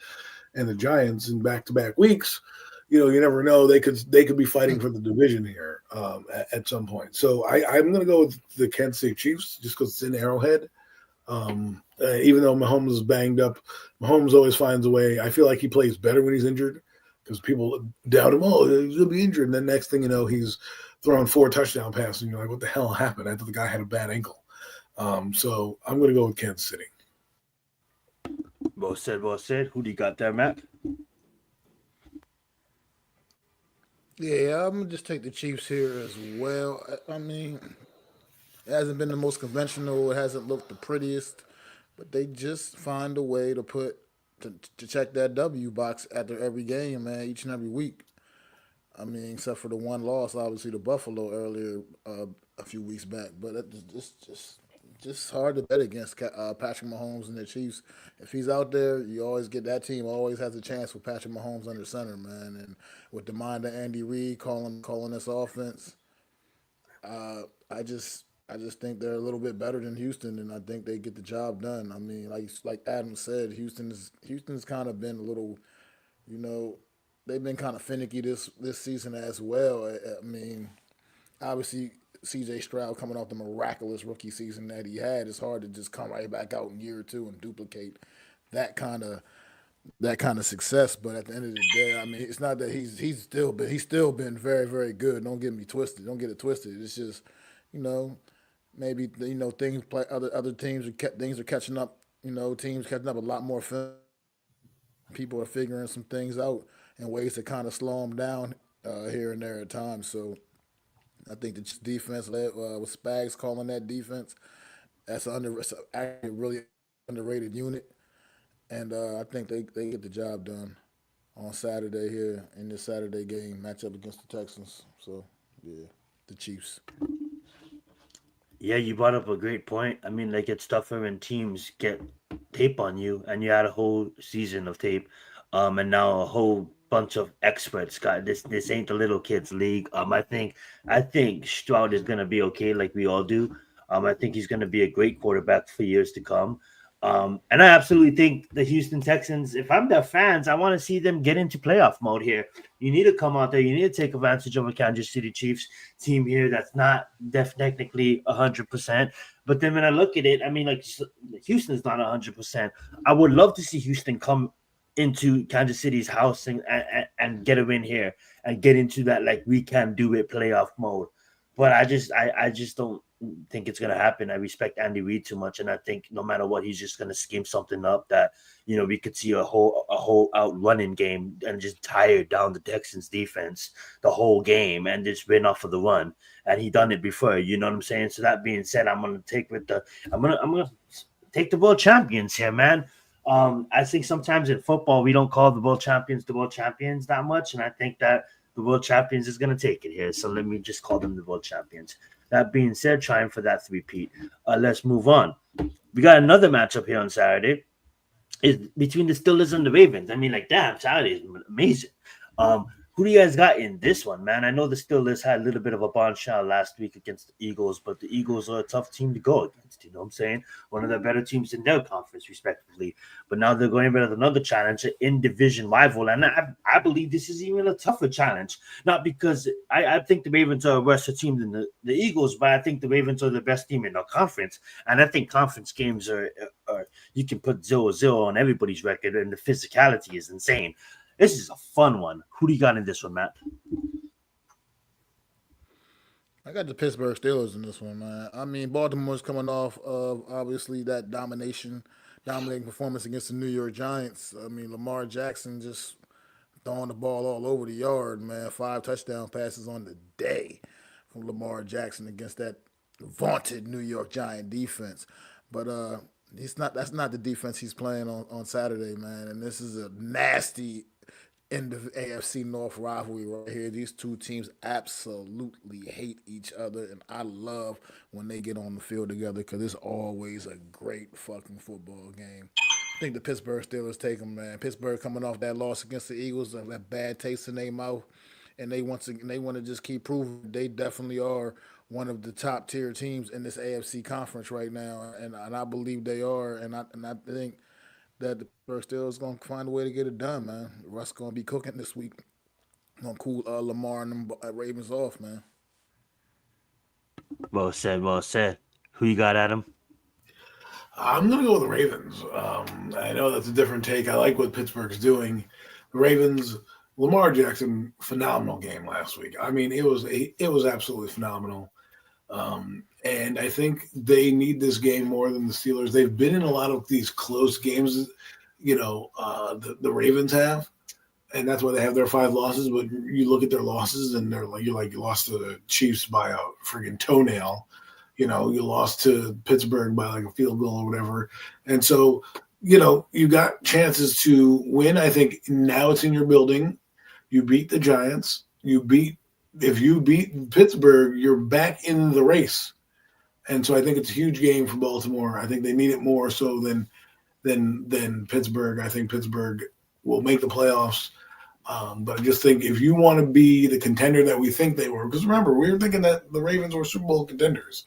and the Giants in back-to-back weeks, you never know. They could be fighting for the division here at some point. So I'm going to go with the Kansas City Chiefs just because it's in Arrowhead. Even though Mahomes is banged up, Mahomes always finds a way. I feel like he plays better when he's injured because people doubt him. Oh, he'll be injured. And then next thing you know, he's throwing 4 touchdown passes. And you're like, what the hell happened? I thought the guy had a bad ankle. So I'm going to go with Kansas City. Well said. Who do you got there, Matt? Yeah, I'm going to just take the Chiefs here as well. I mean, it hasn't been the most conventional. It hasn't looked the prettiest. But they just find a way to check that W box after every game, man, each and every week. I mean, except for the one loss, obviously, to Buffalo earlier a few weeks back. But it's just hard to bet against Patrick Mahomes and the Chiefs. If he's out there, you always get that team always has a chance with Patrick Mahomes under center, man. And with the mind of Andy Reid calling this offense, I just think they're a little bit better than Houston, and I think they get the job done. I mean, like Adam said, Houston's kind of been a little, they've been kind of finicky this season as well. I mean, obviously, C.J. Stroud coming off the miraculous rookie season that he had, it's hard to just come right back out in year 2 and duplicate that kind of success. But at the end of the day, I mean, it's not that he's still been very, very good. Don't get it twisted. It's just, maybe things play other teams are catching up. Teams catching up a lot more film. People are figuring some things out and ways to kind of slow them down here and there at times. So I think the defense with Spags calling that defense, that's actually a really underrated unit. And I think they get the job done on Saturday here in this Saturday game matchup against the Texans. So, yeah, the Chiefs. Yeah, you brought up a great point. I mean, like, it's tougher when teams get tape on you, and you had a whole season of tape, and now a whole bunch of experts. Got this ain't the little kids league. I think Stroud is gonna be okay, like we all do. I think he's gonna be a great quarterback for years to come. And I absolutely think the Houston Texans, if I'm their fans, I want to see them get into playoff mode here. You need to come out there. You need to take advantage of a Kansas City Chiefs team here that's not technically 100%. But then when I look at it, I mean, like, Houston's not 100%. I would love to see Houston come into Kansas City's house and get a win here and get into that, like, we can do it playoff mode. But I just don't think it's going to happen. I respect Andy Reid too much, and I think no matter what, he's just going to scheme something up that, we could see a whole out running game and just tire down the Texans defense the whole game and just win off of the run. And he done it before, you know what I'm saying? So that being said, I'm going to take the world champions here, man. I think sometimes in football, we don't call the world champions that much. And I think that the world champions is going to take it here. So let me just call them the world champions. That being said, trying for that three-peat. Let's move on. We got another matchup here on Saturday. It's between the Steelers and the Ravens. I mean, like, damn, Saturday is amazing. Who do you guys got in this one, man? I know the Steelers had a little bit of a bombshell last week against the Eagles, but the Eagles are a tough team to go against. You know what I'm saying? One of the better teams in their conference, respectively. But now they're going with another challenge, an in-division rival, and I believe this is even a tougher challenge. Not because I think the Ravens are a worse team than the Eagles, but I think the Ravens are the best team in our conference, and I think conference games are you can put 0-0 on everybody's record, and the physicality is insane. This is a fun one. Who do you got in this one, Matt? I got the Pittsburgh Steelers in this one, man. I mean, Baltimore's coming off of obviously that dominating performance against the New York Giants. I mean, Lamar Jackson just throwing the ball all over the yard, man. 5 touchdown passes on the day from Lamar Jackson against that vaunted New York Giant defense. But that's not the defense he's playing on Saturday, man. And this is a nasty in the AFC North rivalry right here. These two teams absolutely hate each other, and I love when they get on the field together because it's always a great fucking football game. I think the Pittsburgh Steelers take them, man. Pittsburgh coming off that loss against the Eagles, that bad taste in their mouth, and they want to just keep proving they definitely are one of the top tier teams in this AFC conference right now, and I believe they are, and I think that the Pittsburgh Steelers going to find a way to get it done, man. Russ going to be cooking this week. Going to cool Lamar and them Ravens off, man. Well said, well said. Who you got, Adam? I'm going to go with the Ravens. I know that's a different take. I like what Pittsburgh's doing. The Ravens, Lamar Jackson, phenomenal game last week. I mean, it was absolutely phenomenal. And I think they need this game more than the Steelers. They've been in a lot of these close games, the Ravens have, and that's why they have their 5 losses. But you look at their losses, and you lost to the Chiefs by a friggin' toenail. You lost to Pittsburgh by like a field goal or whatever. And so, you got chances to win. I think now it's in your building. You beat the Giants. If you beat Pittsburgh, you're back in the race. And so I think it's a huge game for Baltimore. I think they need it more so than Pittsburgh. I think Pittsburgh will make the playoffs. But I just think if you want to be the contender that we think they were, because remember, we were thinking that the Ravens were Super Bowl contenders,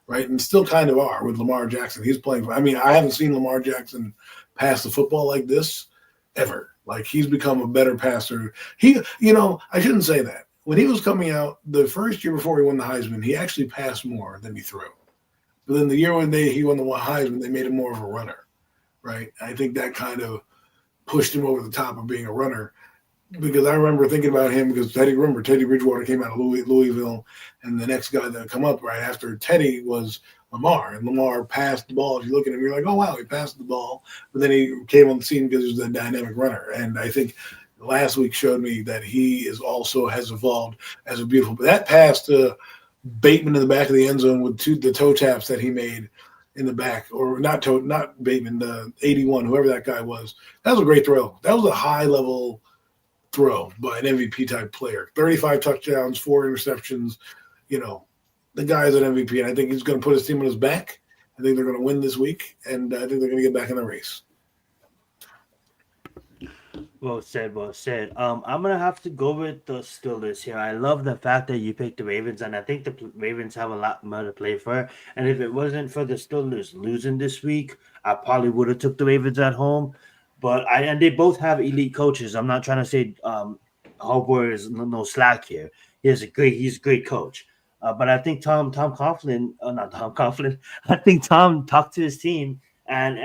right? And still kind of are with Lamar Jackson. He's playing. I mean, I haven't seen Lamar Jackson pass the football like this ever. Like, he's become a better passer. I shouldn't say that. When he was coming out, the first year before he won the Heisman, he actually passed more than he threw. But then the year when he won the Heisman, they made him more of a runner, right? I think that kind of pushed him over the top of being a runner, because I remember thinking about him because Teddy Bridgewater came out of Louisville, and the next guy that come up right after Teddy was Lamar, and Lamar passed the ball. If you look at him, you're like, oh, wow, he passed the ball. But then he came on the scene because he was a dynamic runner, and I think last week showed me that he has evolved as a beautiful. But that pass to Bateman in the back of the end zone with the toe taps that he made in the back, or not Bateman, the 81, whoever that guy was. That was a great throw. That was a high level throw by an MVP type player. 35 touchdowns, 4 interceptions. The guy's an MVP, and I think he's going to put his team on his back. I think they're going to win this week, and I think they're going to get back in the race. Well said, well said. I'm gonna have to go with the Steelers here. I love the fact that you picked the Ravens, and I think the Ravens have a lot more to play for. And if it wasn't for the Steelers losing this week, I probably would have took the Ravens at home. But and they both have elite coaches. I'm not trying to say Harbaugh is no slack here. He's a great coach. But I think Tom Coughlin, not Tom Coughlin. I think Tom talked to his team. And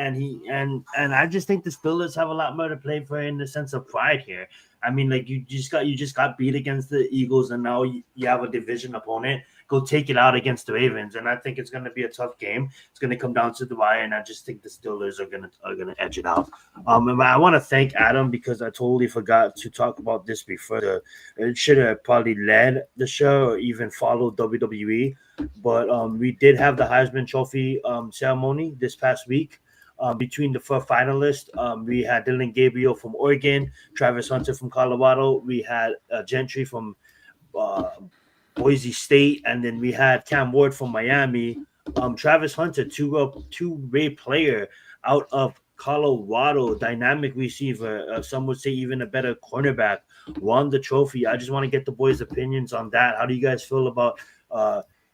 I just think the Steelers have a lot more to play for in the sense of pride here. I mean, like, you just got beat against the Eagles, and now you have a division opponent. Go take it out against the Ravens, and I think it's going to be a tough game. It's going to come down to the wire, and I just think the Steelers are going to edge it out. And I want to thank Adam because I totally forgot to talk about this before. It should have probably led the show or even followed WWE. But we did have the Heisman Trophy ceremony this past week. Between the 4 finalists, we had Dylan Gabriel from Oregon, Travis Hunter from Colorado, we had Gentry from Boise State, and then we had Cam Ward from Miami. Travis Hunter, two-way player out of Colorado, dynamic receiver. Some would say even a better cornerback, won the trophy. I just want to get the boys' opinions on that. How do you guys feel about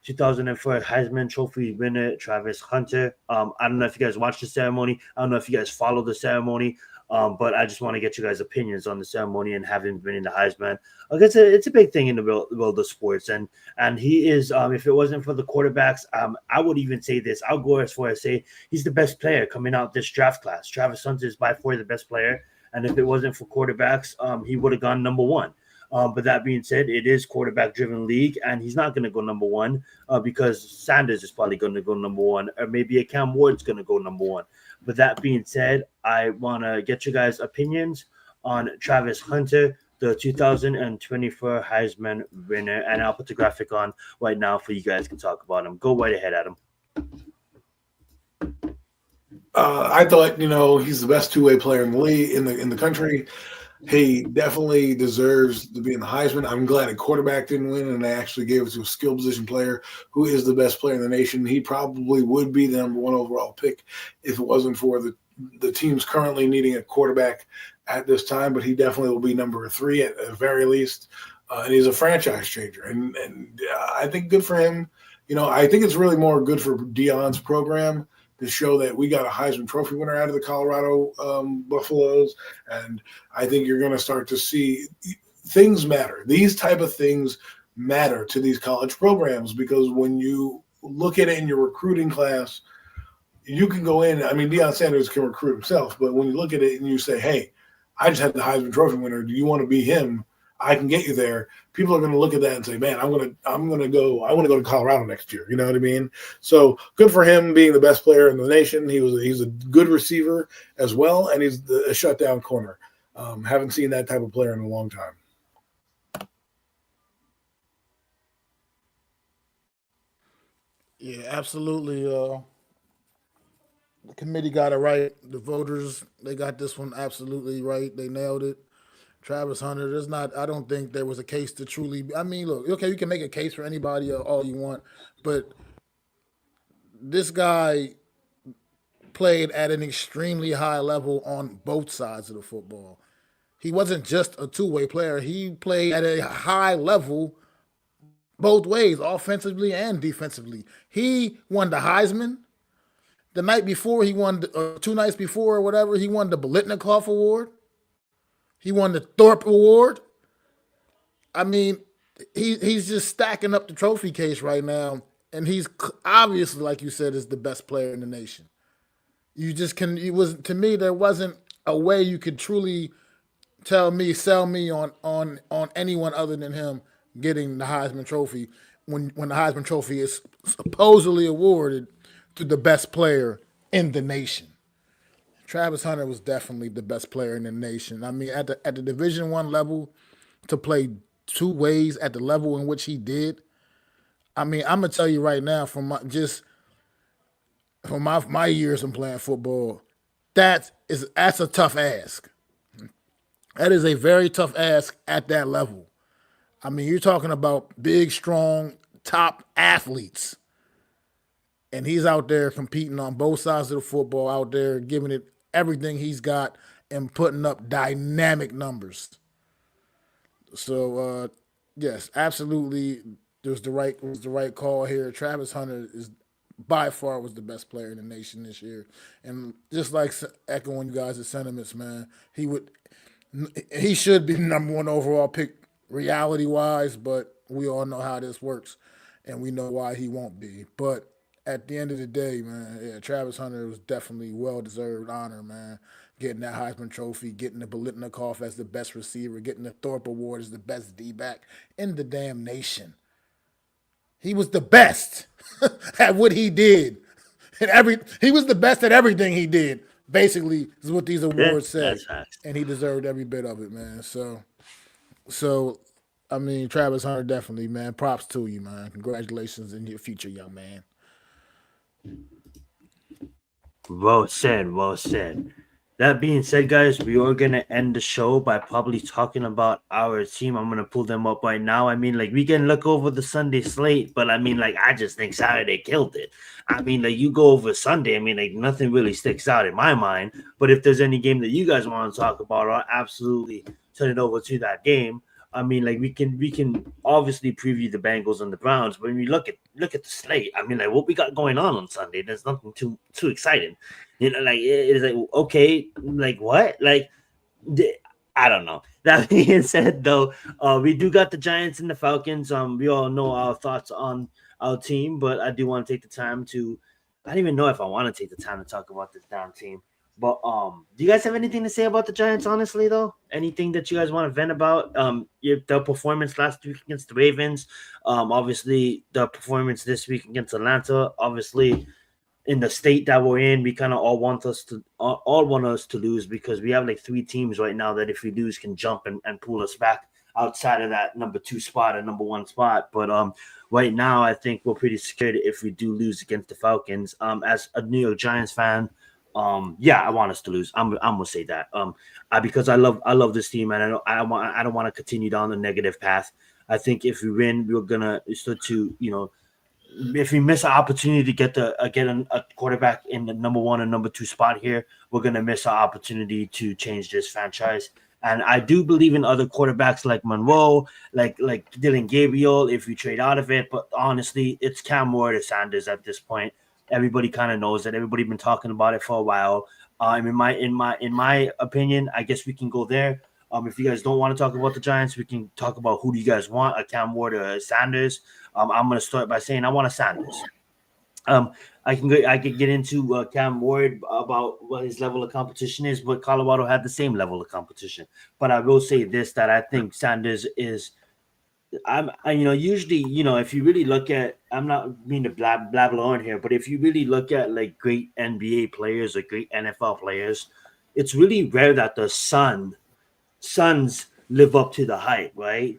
2004 Heisman Trophy winner Travis Hunter? I don't know if you guys watched the ceremony. I don't know if you guys followed the ceremony. But I just want to get you guys' opinions on the ceremony and having been in the Heisman. It's a big thing in the world of sports, and he is. If it wasn't for the quarterbacks, I would even say this. I'll go as far as say he's the best player coming out this draft class. Travis Hunter is by far the best player, and if it wasn't for quarterbacks, he would have gone number one. But that being said, it is quarterback-driven league, and he's not going to go number one because Sanders is probably going to go number one, or maybe a Cam Ward's going to go number one. But that being said, I want to get you guys' opinions on Travis Hunter, the 2024 Heisman winner, and I'll put the graphic on right now for you guys to talk about him. Go right ahead, Adam. I thought, he's the best two-way player in the league, in the country. He definitely deserves to be in the Heisman. I'm glad a quarterback didn't win, and they actually gave it to a skill position player who is the best player in the nation. He probably would be the number one overall pick if it wasn't for the teams currently needing a quarterback at this time, but he definitely will be number 3 at the very least. And he's a franchise changer, and I think good for him. I think it's really more good for Deion's program to show that we got a Heisman Trophy winner out of the Colorado Buffaloes. And I think you're going to start to see things matter. These type of things matter to these college programs because when you look at it in your recruiting class, you can go in. I mean, Deion Sanders can recruit himself, but when you look at it and you say, hey, I just had the Heisman Trophy winner. Do you want to be him? I can get you there. People are going to look at that and say, man, I want to go to Colorado next year. You know what I mean? So good for him being the best player in the nation. He's a good receiver as well. And he's a shutdown corner. Haven't seen that type of player in a long time. Yeah, absolutely. The committee got it right. The voters, they got this one absolutely right. They nailed it. Travis Hunter, I don't think there was a case to truly, I mean, look, okay, you can make a case for anybody all you want, but this guy played at an extremely high level on both sides of the football. He wasn't just a two-way player. He played at a high level both ways, offensively and defensively. He won the Heisman. The night before, he won, 2 nights before or whatever, he won the Biletnikoff Award. He won the Thorpe Award. I mean, he's just stacking up the trophy case right now, and he's obviously, like you said, is the best player in the nation. To me, there wasn't a way you could truly sell me on anyone other than him getting the Heisman Trophy when the Heisman Trophy is supposedly awarded to the best player in the nation. Travis Hunter was definitely the best player in the nation. I mean, at the Division I level, to play 2 ways at the level in which he did. I mean, I'm gonna tell you right now, from my years in playing football, that's a tough ask. That is a very tough ask at that level. I mean, you're talking about big, strong, top athletes. And he's out there competing on both sides of the football, out there giving it everything he's got and putting up dynamic numbers. So yes, absolutely, it was the right call here. Travis Hunter is by far was the best player in the nation this year, and just like echoing you guys' sentiments, man, he should be the number 1 overall pick reality wise, but we all know how this works, and we know why he won't be. But at the end of the day, man, yeah, Travis Hunter was definitely well-deserved honor, man. Getting that Heisman Trophy, getting the Biletnikoff as the best receiver, getting the Thorpe Award as the best D-back in the damn nation. He was the best at what he did. He was the best at everything he did, basically, is what these awards say. And he deserved every bit of it, man. So I mean, Travis Hunter definitely, man. Props to you, man. Congratulations in your future, young man. Well said. Well said. That being said, guys, we are gonna end the show by probably talking about our team. I'm gonna pull them up right now. I mean, like we can look over the Sunday slate, but I mean, like I just think Saturday killed it. I mean, like you go over Sunday, I mean, like nothing really sticks out in my mind. But if there's any game that you guys want to talk about, I'll absolutely turn it over to that game. I mean, like we can obviously preview the Bengals and the Browns, but when we look at the slate, I mean, like what we got going on Sunday, there's nothing too exciting. You know, like it's like okay, like what, like I don't know. That being said, though, we do got the Giants and the Falcons. We all know our thoughts on our team, but I do want to take the time to. I don't even know if I want to take the time to talk about this damn team. But do you guys have anything to say about the Giants? Honestly, though, anything that you guys want to vent about? The performance last week against the Ravens. Obviously, the performance this week against Atlanta. Obviously, in the state that we're in, we kind of all want us to lose because we have like three teams right now that if we lose can jump and pull us back outside of that number 2 spot and number 1 spot. But right now I think we're pretty scared if we do lose against the Falcons. As a New York Giants fan, yeah, I want us to lose. I'm gonna say that. Because I love this team and I don't want to continue down the negative path. I think if we win, we're gonna start to if we miss an opportunity to get a quarterback in the number 1 and number 2 spot here, we're gonna miss our opportunity to change this franchise. And I do believe in other quarterbacks like Monroe, like Dylan Gabriel, if we trade out of it. But honestly, it's Cam Ward or Sanders at this point. Everybody kind of knows that. Everybody's been talking about it for a while. In my opinion, I guess we can go there. If you guys don't want to talk about the Giants, we can talk about who do you guys want, a Cam Ward or a Sanders. I'm going to start by saying I want a Sanders. I can get into Cam Ward about what his level of competition is, but Colorado had the same level of competition. But I will say this, that I think Sanders is usually, if you really look at, I'm not mean to blabber on here, but if you really look at like great NBA players or great NFL players, it's really rare that the Suns live up to the hype, right?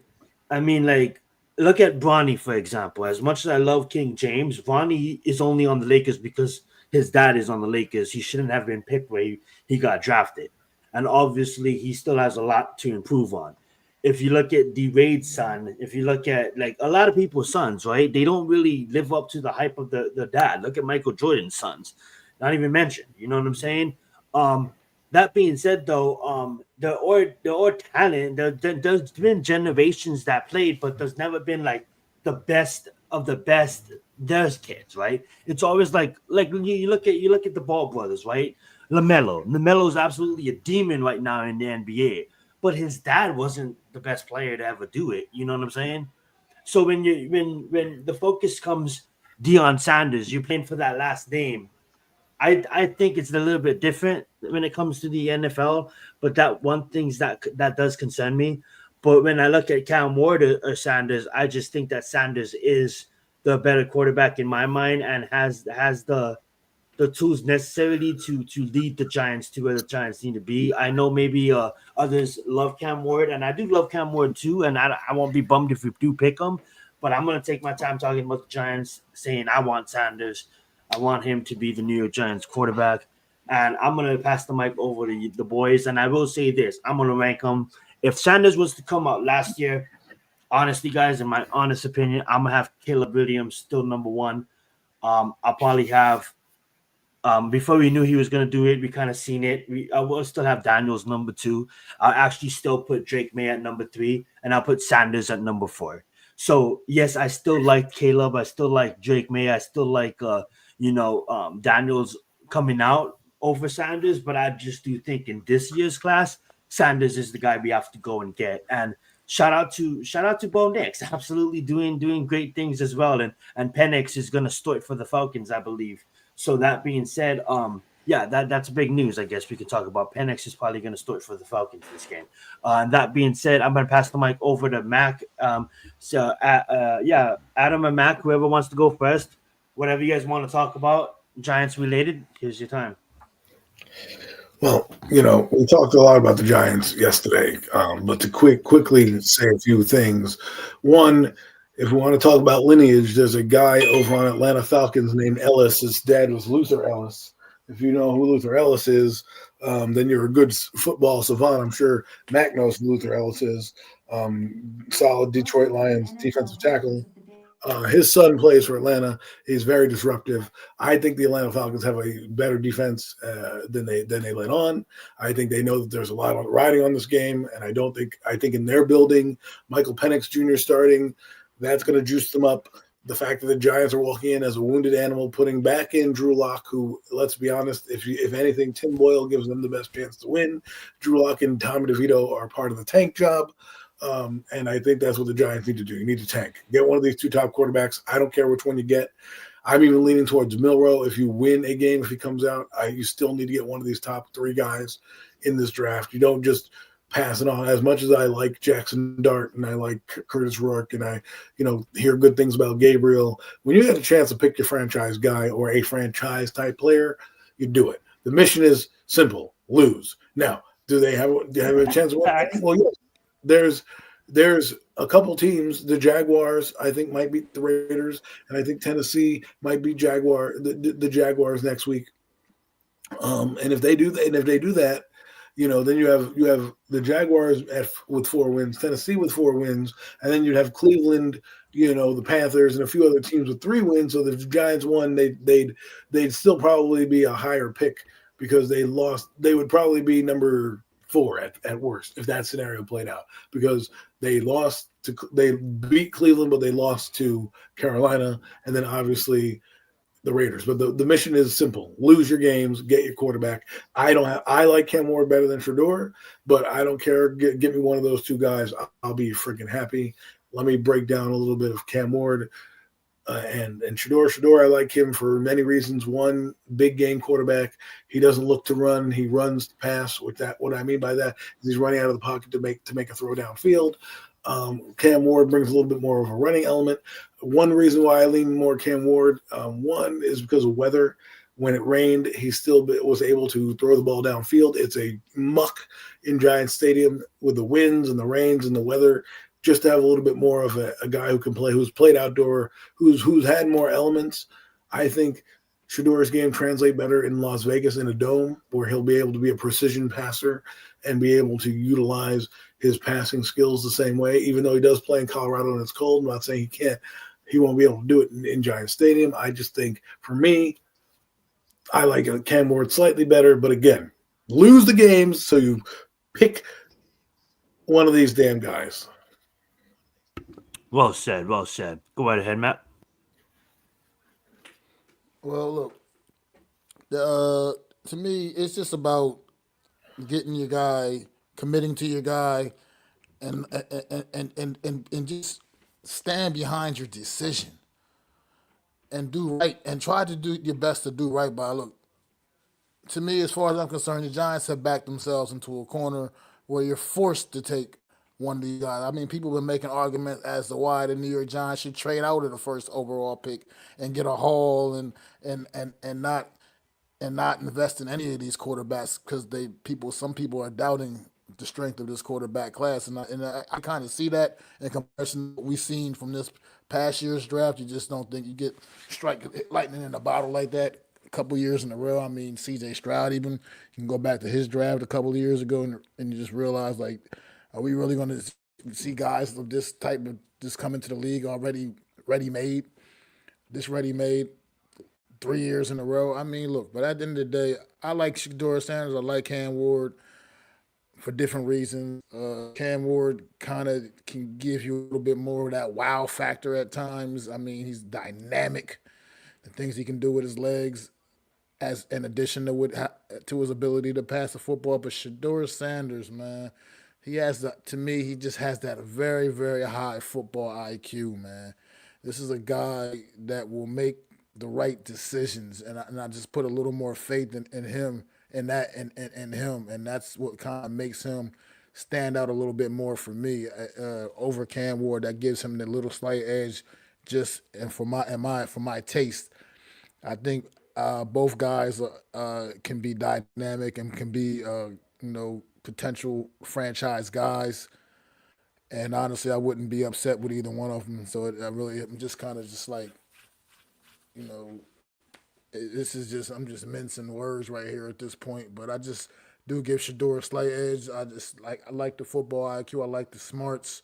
I mean, like, look at Bronny, for example. As much as I love King James, Bronny is only on the Lakers because his dad is on the Lakers. He shouldn't have been picked where he got drafted. And obviously, he still has a lot to improve on. If you look at D-Wade's son, if you look at, like, a lot of people's sons, right? They don't really live up to the hype of the dad. Look at Michael Jordan's sons. Not even mentioned. You know what I'm saying? That being said, though, the or talent, there's been generations that played, but there's never been like the best of the best. There's kids, right? It's always like you look at the Ball brothers, right? LaMelo is absolutely a demon right now in the NBA, but his dad wasn't the best player to ever do it. You know what I'm saying? So when the focus comes Deion Sanders, you're playing for that last name. I think it's a little bit different when it comes to the NFL, but that one thing that does concern me. But when I look at Cam Ward or Sanders, I just think that Sanders is the better quarterback in my mind and has the tools necessarily to lead the Giants to where the Giants need to be. I know maybe others love Cam Ward, and I do love Cam Ward too, and I won't be bummed if we do pick him. But I'm going to take my time talking about the Giants, saying I want Sanders. I want him to be the New York Giants quarterback. And I'm going to pass the mic over to the boys. And I will say this. I'm going to rank them. If Sanders was to come out last year, honestly, guys, in my honest opinion, I'm going to have Caleb Williams still number 1. I'll probably have, before we knew he was going to do it, we kind of seen it. I will still have Daniels number 2. I'll actually still put Drake May at number 3. And I'll put Sanders at number 4. So, yes, I still like Caleb. I still like Drake May. I still like Daniels coming out over Sanders, but I just do think in this year's class, Sanders is the guy we have to go and get. And shout out to Bo Nix, absolutely doing great things as well. And Penix is gonna start for the Falcons, I believe. So that being said, that's big news. I guess we could talk about. Penix is probably gonna start for the Falcons this game. And that being said, I'm gonna pass the mic over to Mac. Adam and Mac, whoever wants to go first. Whatever you guys want to talk about, Giants related, here's your time. Well, we talked a lot about the Giants yesterday, but to quickly say a few things. One, if we want to talk about lineage, there's a guy over on Atlanta Falcons named Ellis. His dad was Luther Ellis. If you know who Luther Ellis is, then you're a good football savant. I'm sure Mac knows who Luther Ellis is. Solid Detroit Lions defensive tackle. His son plays for Atlanta. He's very disruptive. I think the Atlanta Falcons have a better defense than they let on. I think they know that there's a lot of riding on this game, and I think in their building, Michael Penix Jr. starting, that's going to juice them up. The fact that the Giants are walking in as a wounded animal, putting back in Drew Lock, who, let's be honest, if anything, Tim Boyle gives them the best chance to win. Drew Lock and Tommy DeVito are part of the tank job. And I think that's what the Giants need to do. You need to tank. Get one of these two top quarterbacks. I don't care which one you get. I'm even leaning towards Milroe. If you win a game, if he comes out, you still need to get one of these top three guys in this draft. You don't just pass it on. As much as I like Jackson Dart and I like Curtis Rourke and I, hear good things about Gabriel, when you get a chance to pick your franchise guy or a franchise type player, you do it. The mission is simple: lose. Now, do they have a chance to win? Well, yes. There's a couple teams. The Jaguars, I think, might beat the Raiders, and I think Tennessee might beat the Jaguars next week. And if they do that, then you have the Jaguars with 4 wins, Tennessee with 4 wins, and then you'd have Cleveland, the Panthers, and a few other teams with 3 wins. So if the Giants won, they'd still probably be a higher pick because they lost. They would probably be number 4 at worst if that scenario played out, because they beat Cleveland, but they lost to Carolina, and then obviously the Raiders. But the mission is simple: lose your games, get your quarterback. I like Cam Ward better than Shedeur, but I don't care. Get me one of those two guys. I'll be freaking happy. Let me break down a little bit of Cam Ward and Shedeur. Shedeur, I like him for many reasons. One, big game quarterback. He doesn't look to run; he runs to pass. What I mean by that is he's running out of the pocket to make a throw downfield. Cam Ward brings a little bit more of a running element. One reason why I lean more Cam Ward, one is because of weather. When it rained, he still was able to throw the ball downfield. It's a muck in Giants Stadium with the winds and the rains and the weather. Just to have a little bit more of a guy who can play, who's played outdoor, who's had more elements. I think Shedeur's game translate better in Las Vegas in a dome, where he'll be able to be a precision passer and be able to utilize his passing skills the same way, even though he does play in Colorado and it's cold. I'm not saying he won't be able to do it in Giant Stadium. I just think, for me, I like Cam Ward slightly better. But again, lose the games so you pick one of these damn guys. Well said. Well said. Go right ahead, Matt. Well, look, to me, it's just about getting your guy, committing to your guy, and just stand behind your decision and do right and try to do your best to do right by. Look, to me, as far as I'm concerned, the Giants have backed themselves into a corner where you're forced to take one of these guys. I mean, people have been making arguments as to why the New York Giants should trade out of the first overall pick and get a haul and not invest in any of these quarterbacks because some people are doubting the strength of this quarterback class, and I kind of see that in comparison to what we've seen from this past year's draft. You just don't think you get strike lightning in a bottle like that a couple years in a row. I mean, C.J. Stroud, even you can go back to his draft a couple of years ago, and you just realize, like, are we really going to see guys of this type of just come into the league already ready-made? This ready-made 3 years in a row. I mean, look, but at the end of the day, I like Shedeur Sanders. I like Cam Ward for different reasons. Cam Ward kind of can give you a little bit more of that wow factor at times. I mean, he's dynamic. The things he can do with his legs, as in addition to his ability to pass the football. But Shedeur Sanders, man, to me, he just has that very, very high football IQ, man. This is a guy that will make the right decisions, and I just put a little more faith in him, in him, and that's what kind of makes him stand out a little bit more for me over Cam Ward. That gives him the little slight edge, and for my taste. I think both guys can be dynamic and can be potential franchise guys. And honestly, I wouldn't be upset with either one of them. So I'm just kind of just like, this is just, I'm just mincing words right here at this point. But I just do give Shador a slight edge. I like the football IQ. I like the smarts.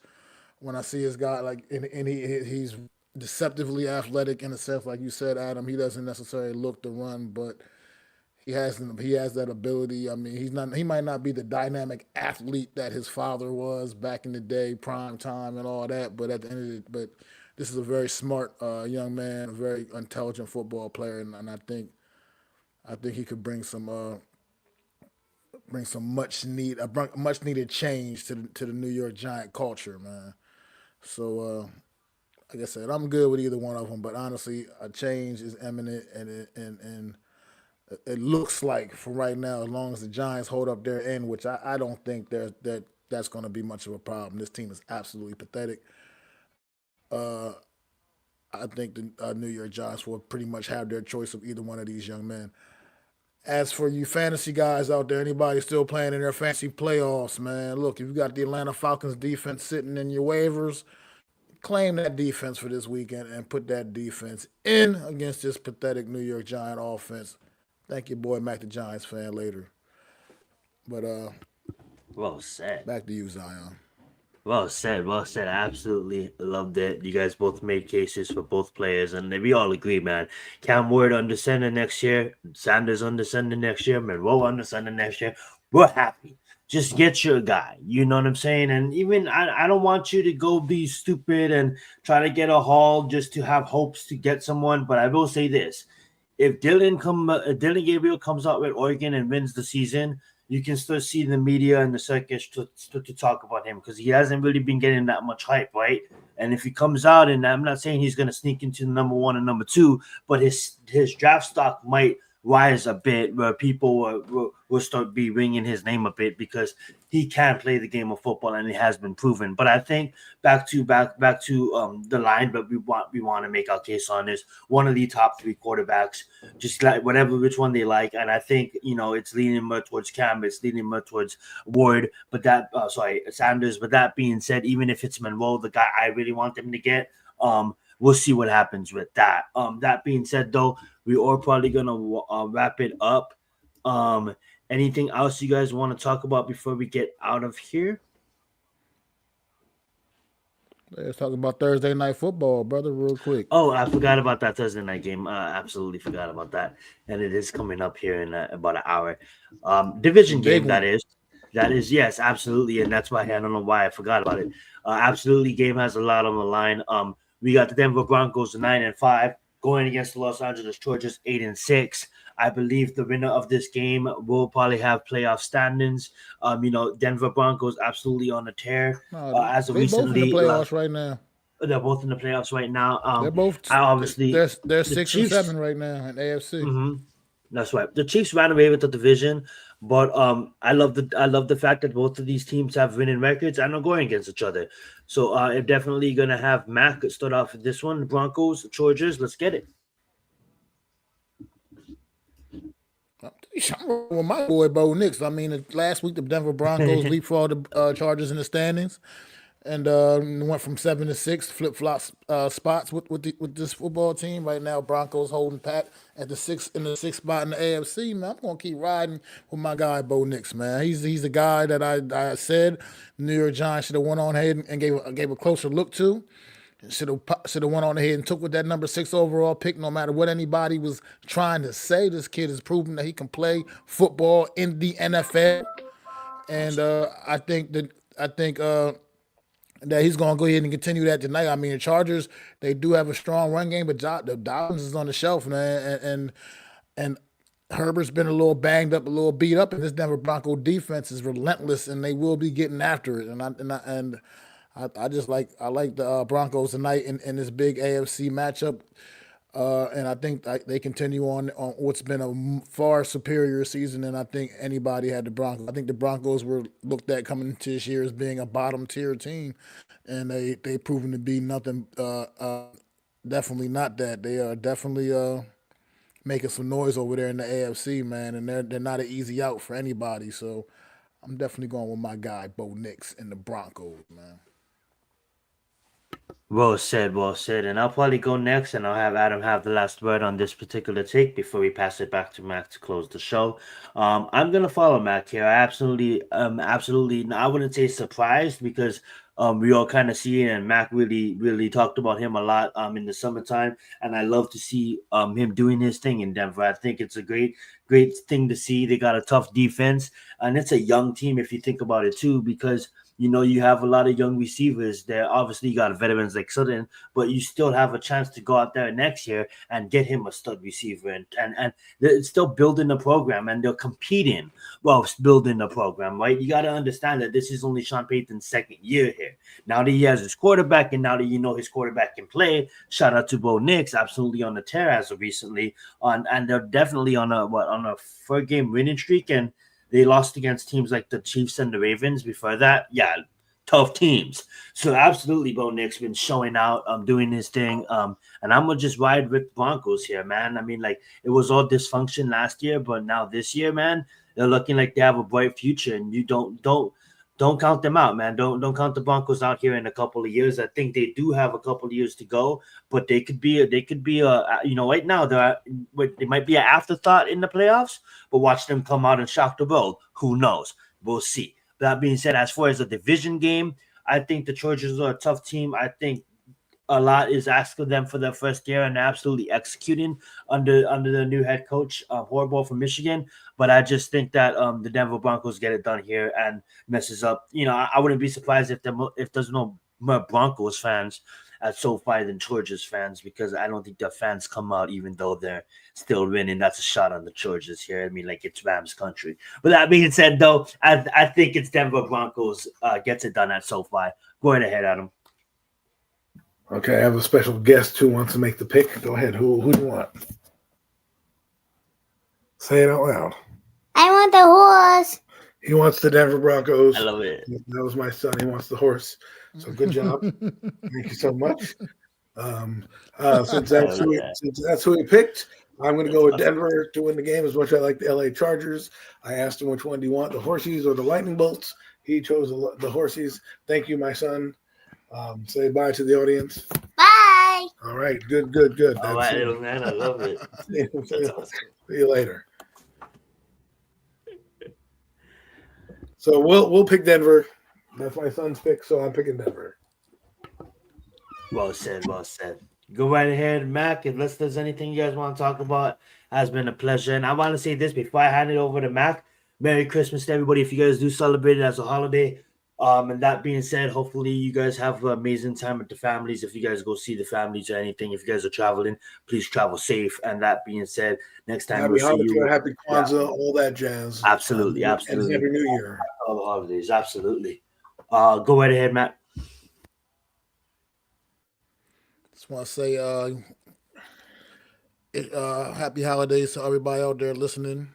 When I see his guy and he's deceptively athletic in a sense, like you said, Adam. He doesn't necessarily look to run, but he has that ability. I mean, he might not be the dynamic athlete that his father was back in the day, prime time and all that. But at the end of it, but this is a very smart young man, a very intelligent football player, and I think he could bring some much needed change to the New York Giant culture, man. So like I said, I'm good with either one of them, but honestly, a change is imminent, and it looks like for right now, as long as the Giants hold up their end, which I don't think that's going to be much of a problem. This team is absolutely pathetic. Uh, I think the New York Giants will pretty much have their choice of either one of these young men. As for you fantasy guys out there, anybody still playing in their fantasy playoffs, man, look, if you got the Atlanta Falcons defense sitting in your waivers, claim that defense for this weekend and put that defense in against this pathetic New York Giant offense. Thank you, boy, Mac the Giants fan later. But Well said. back to you, Zion. Well said. Well said. I absolutely loved it. You guys both made cases for both players, and we all agree, man. Cam Ward under center next year, Sanders under center next year, Monroe under center next year. We're happy. Just get your guy. You know what I'm saying? And even I don't want you to go be stupid and try to get a haul just to have hopes to get someone. But I will say this: if Dylan Gabriel comes out with Oregon and wins the season, you can still see the media and the circus to talk about him because he hasn't really been getting that much hype, right? And if he comes out, and I'm not saying he's going to sneak into the number one and number two, but his draft stock might rise a bit where people will start be ringing his name a bit because he can play the game of football and it has been proven. But I think back to the line, but we want to make our case on this. One of the top three quarterbacks, just like which one they like, and I think it's leaning more towards Cam, it's leaning more towards Ward, but Sanders. But that being said, even if it's Monroe, the guy I really want them to get, we'll see what happens with that. That being said, though, we are probably gonna wrap it up. Anything else you guys want to talk about before we get out of here? Let's talk about Thursday night football, brother, real quick. Oh, I forgot about that Thursday night game. Absolutely forgot about that, and it is coming up here in about an hour. Division game that is. That is, yes, absolutely, and that's why I don't know why I forgot about it. Absolutely, game has a lot on the line. We got the Denver Broncos 9-5 going against the Los Angeles Chargers 8-6. I believe the winner of this game will probably have playoff standings. Denver Broncos absolutely on a tear. As of recently, both in the playoffs right now. They're both in the playoffs right now. They're both obviously they're 6 and 7 right now in AFC. Mm-hmm. That's right. The Chiefs ran away with the division, but I love the fact that both of these teams have winning records and are going against each other. So I'm definitely gonna have Mac start off with this one. Broncos, Chargers, let's get it. I'm with my boy Bo Nix. I mean, last week the Denver Broncos leapfrogged the Chargers in the standings, and went from 7-6, flip flop spots with this football team. Right now, Broncos holding pat at the sixth spot in the AFC. Man, I'm gonna keep riding with my guy Bo Nix. Man, he's the guy that I said New York Giants should have went on ahead and gave a closer look to. Should have went on ahead and took with that number 6 overall pick. No matter what anybody was trying to say, this kid has proven that he can play football in the NFL, and I think that he's going to go ahead and continue that tonight. I mean, the Chargers, they do have a strong run game, but the Dolphins is on the shelf, man, and Herbert's been a little banged up, a little beat up, and this Denver Bronco defense is relentless, and they will be getting after it. I like the Broncos tonight in this big AFC matchup, and I think they continue on what's been a far superior season than I think anybody had the Broncos. I think the Broncos were looked at coming into this year as being a bottom tier team, and they proven to be nothing. Definitely not that. They are definitely making some noise over there in the AFC, man, and they're not an easy out for anybody. So I'm definitely going with my guy Bo Nix and the Broncos, man. Well said, well said. And I'll probably go next and I'll have Adam have the last word on this particular take before we pass it back to Mac to close the show. I'm gonna follow Mac here. I absolutely I wouldn't say surprised because we all kind of see it and Mac really talked about him a lot in the summertime. And I love to see him doing his thing in Denver. I think it's a great thing to see. They got a tough defense and it's a young team if you think about it too, because you have a lot of young receivers there. Obviously, you got veterans like Sutton, but you still have a chance to go out there next year and get him a stud receiver. And they're still building the program and they're competing while building the program, right? You got to understand that this is only Sean Payton's second year here. Now that he has his quarterback and now that his quarterback can play, shout out to Bo Nix, absolutely on the tear as of recently. And they're definitely on a 4-game winning streak. And they lost against teams like the Chiefs and the Ravens. Before that, yeah, tough teams. So absolutely, Bo Nix been showing out, doing his thing. And I'm gonna just ride with Broncos here, man. I mean, like it was all dysfunction last year, but now this year, man, they're looking like they have a bright future. And you don't count them out, man. Don't count the Broncos out here in a couple of years. I think they do have a couple of years to go, but they could be right now they might be an afterthought in the playoffs, but watch them come out and shock the world. Who knows? We'll see. That being said, as far as a division game, I think the Chargers are a tough team. I think a lot is asked of them for their first year and absolutely executing under the new head coach, Horrible from Michigan. But I just think that the Denver Broncos get it done here and messes up. I wouldn't be surprised if there's no more Broncos fans at SoFi than Chargers fans because I don't think the fans come out even though they're still winning. That's a shot on the Chargers here. I mean, like it's Rams country. But that being said, though, I think it's Denver Broncos gets it done at SoFi. Go right ahead, Adam. Okay, I have a special guest who wants to make the pick. Go ahead. Who do you want? Say it out loud. I want the horse. He wants the Denver Broncos. I love it. That was my son. He wants the horse. So good job. Thank you so much. Since that's who he picked, I'm going to go with Denver to win the game as much as I like the LA Chargers. I asked him which one do you want, the Horsies or the Lightning Bolts. He chose the Horsies. Thank you, my son. Say bye to the audience. Bye. All right. Good. All right, little man. I love it. That's awesome. See you later. So we'll pick Denver. That's my son's pick, so I'm picking Denver. Well said. Go right ahead, Mac. Unless there's anything you guys want to talk about, has been a pleasure. And I want to say this before I hand it over to Mac. Merry Christmas to everybody. If you guys do celebrate it as a holiday. And that being said, hopefully you guys have an amazing time with the families. If you guys go see the families or anything, if you guys are traveling, please travel safe. And that being said, next time we'll see you. Happy Kwanzaa, all that jazz. Absolutely. And Happy New Year. All the holidays, absolutely. Go right ahead, Matt. Just want to say happy holidays to everybody out there listening.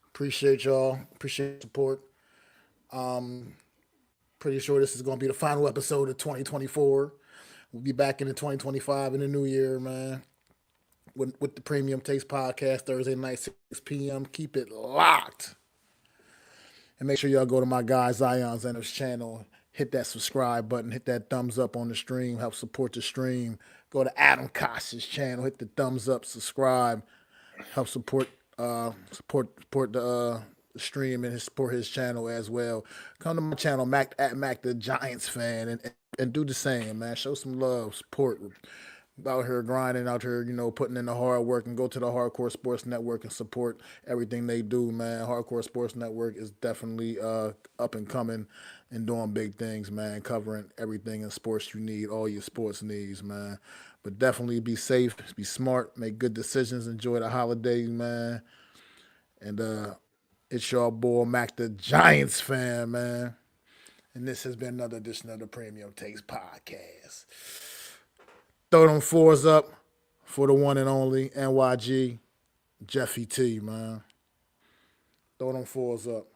Appreciate y'all. Appreciate the support. Pretty sure this is going to be the final episode of 2024. We'll be back in the 2025 in the new year, man. With the Premium Taste Podcast Thursday night, 6 p.m. Keep it locked. And make sure y'all go to my guy Zion Zenith's channel. Hit that subscribe button. Hit that thumbs up on the stream. Help support the stream. Go to Adam Costas' channel. Hit the thumbs up. Subscribe. Help support the stream and support his channel as well. Come to my channel, Mac the Giants fan, and do the same, man. Show some love, support. Out here grinding, out here, putting in the hard work, and go to the Hardcore Sports Network and support everything they do, man. Hardcore Sports Network is definitely up and coming and doing big things, man. Covering everything in sports you need, all your sports needs, man. But definitely be safe, be smart, make good decisions, enjoy the holidays, man. And it's your boy Mac the Giants fan, man. And this has been another edition of the Premium Takes Podcast. Throw them fours up for the one and only NYG Jeffy T, man. Throw them fours up.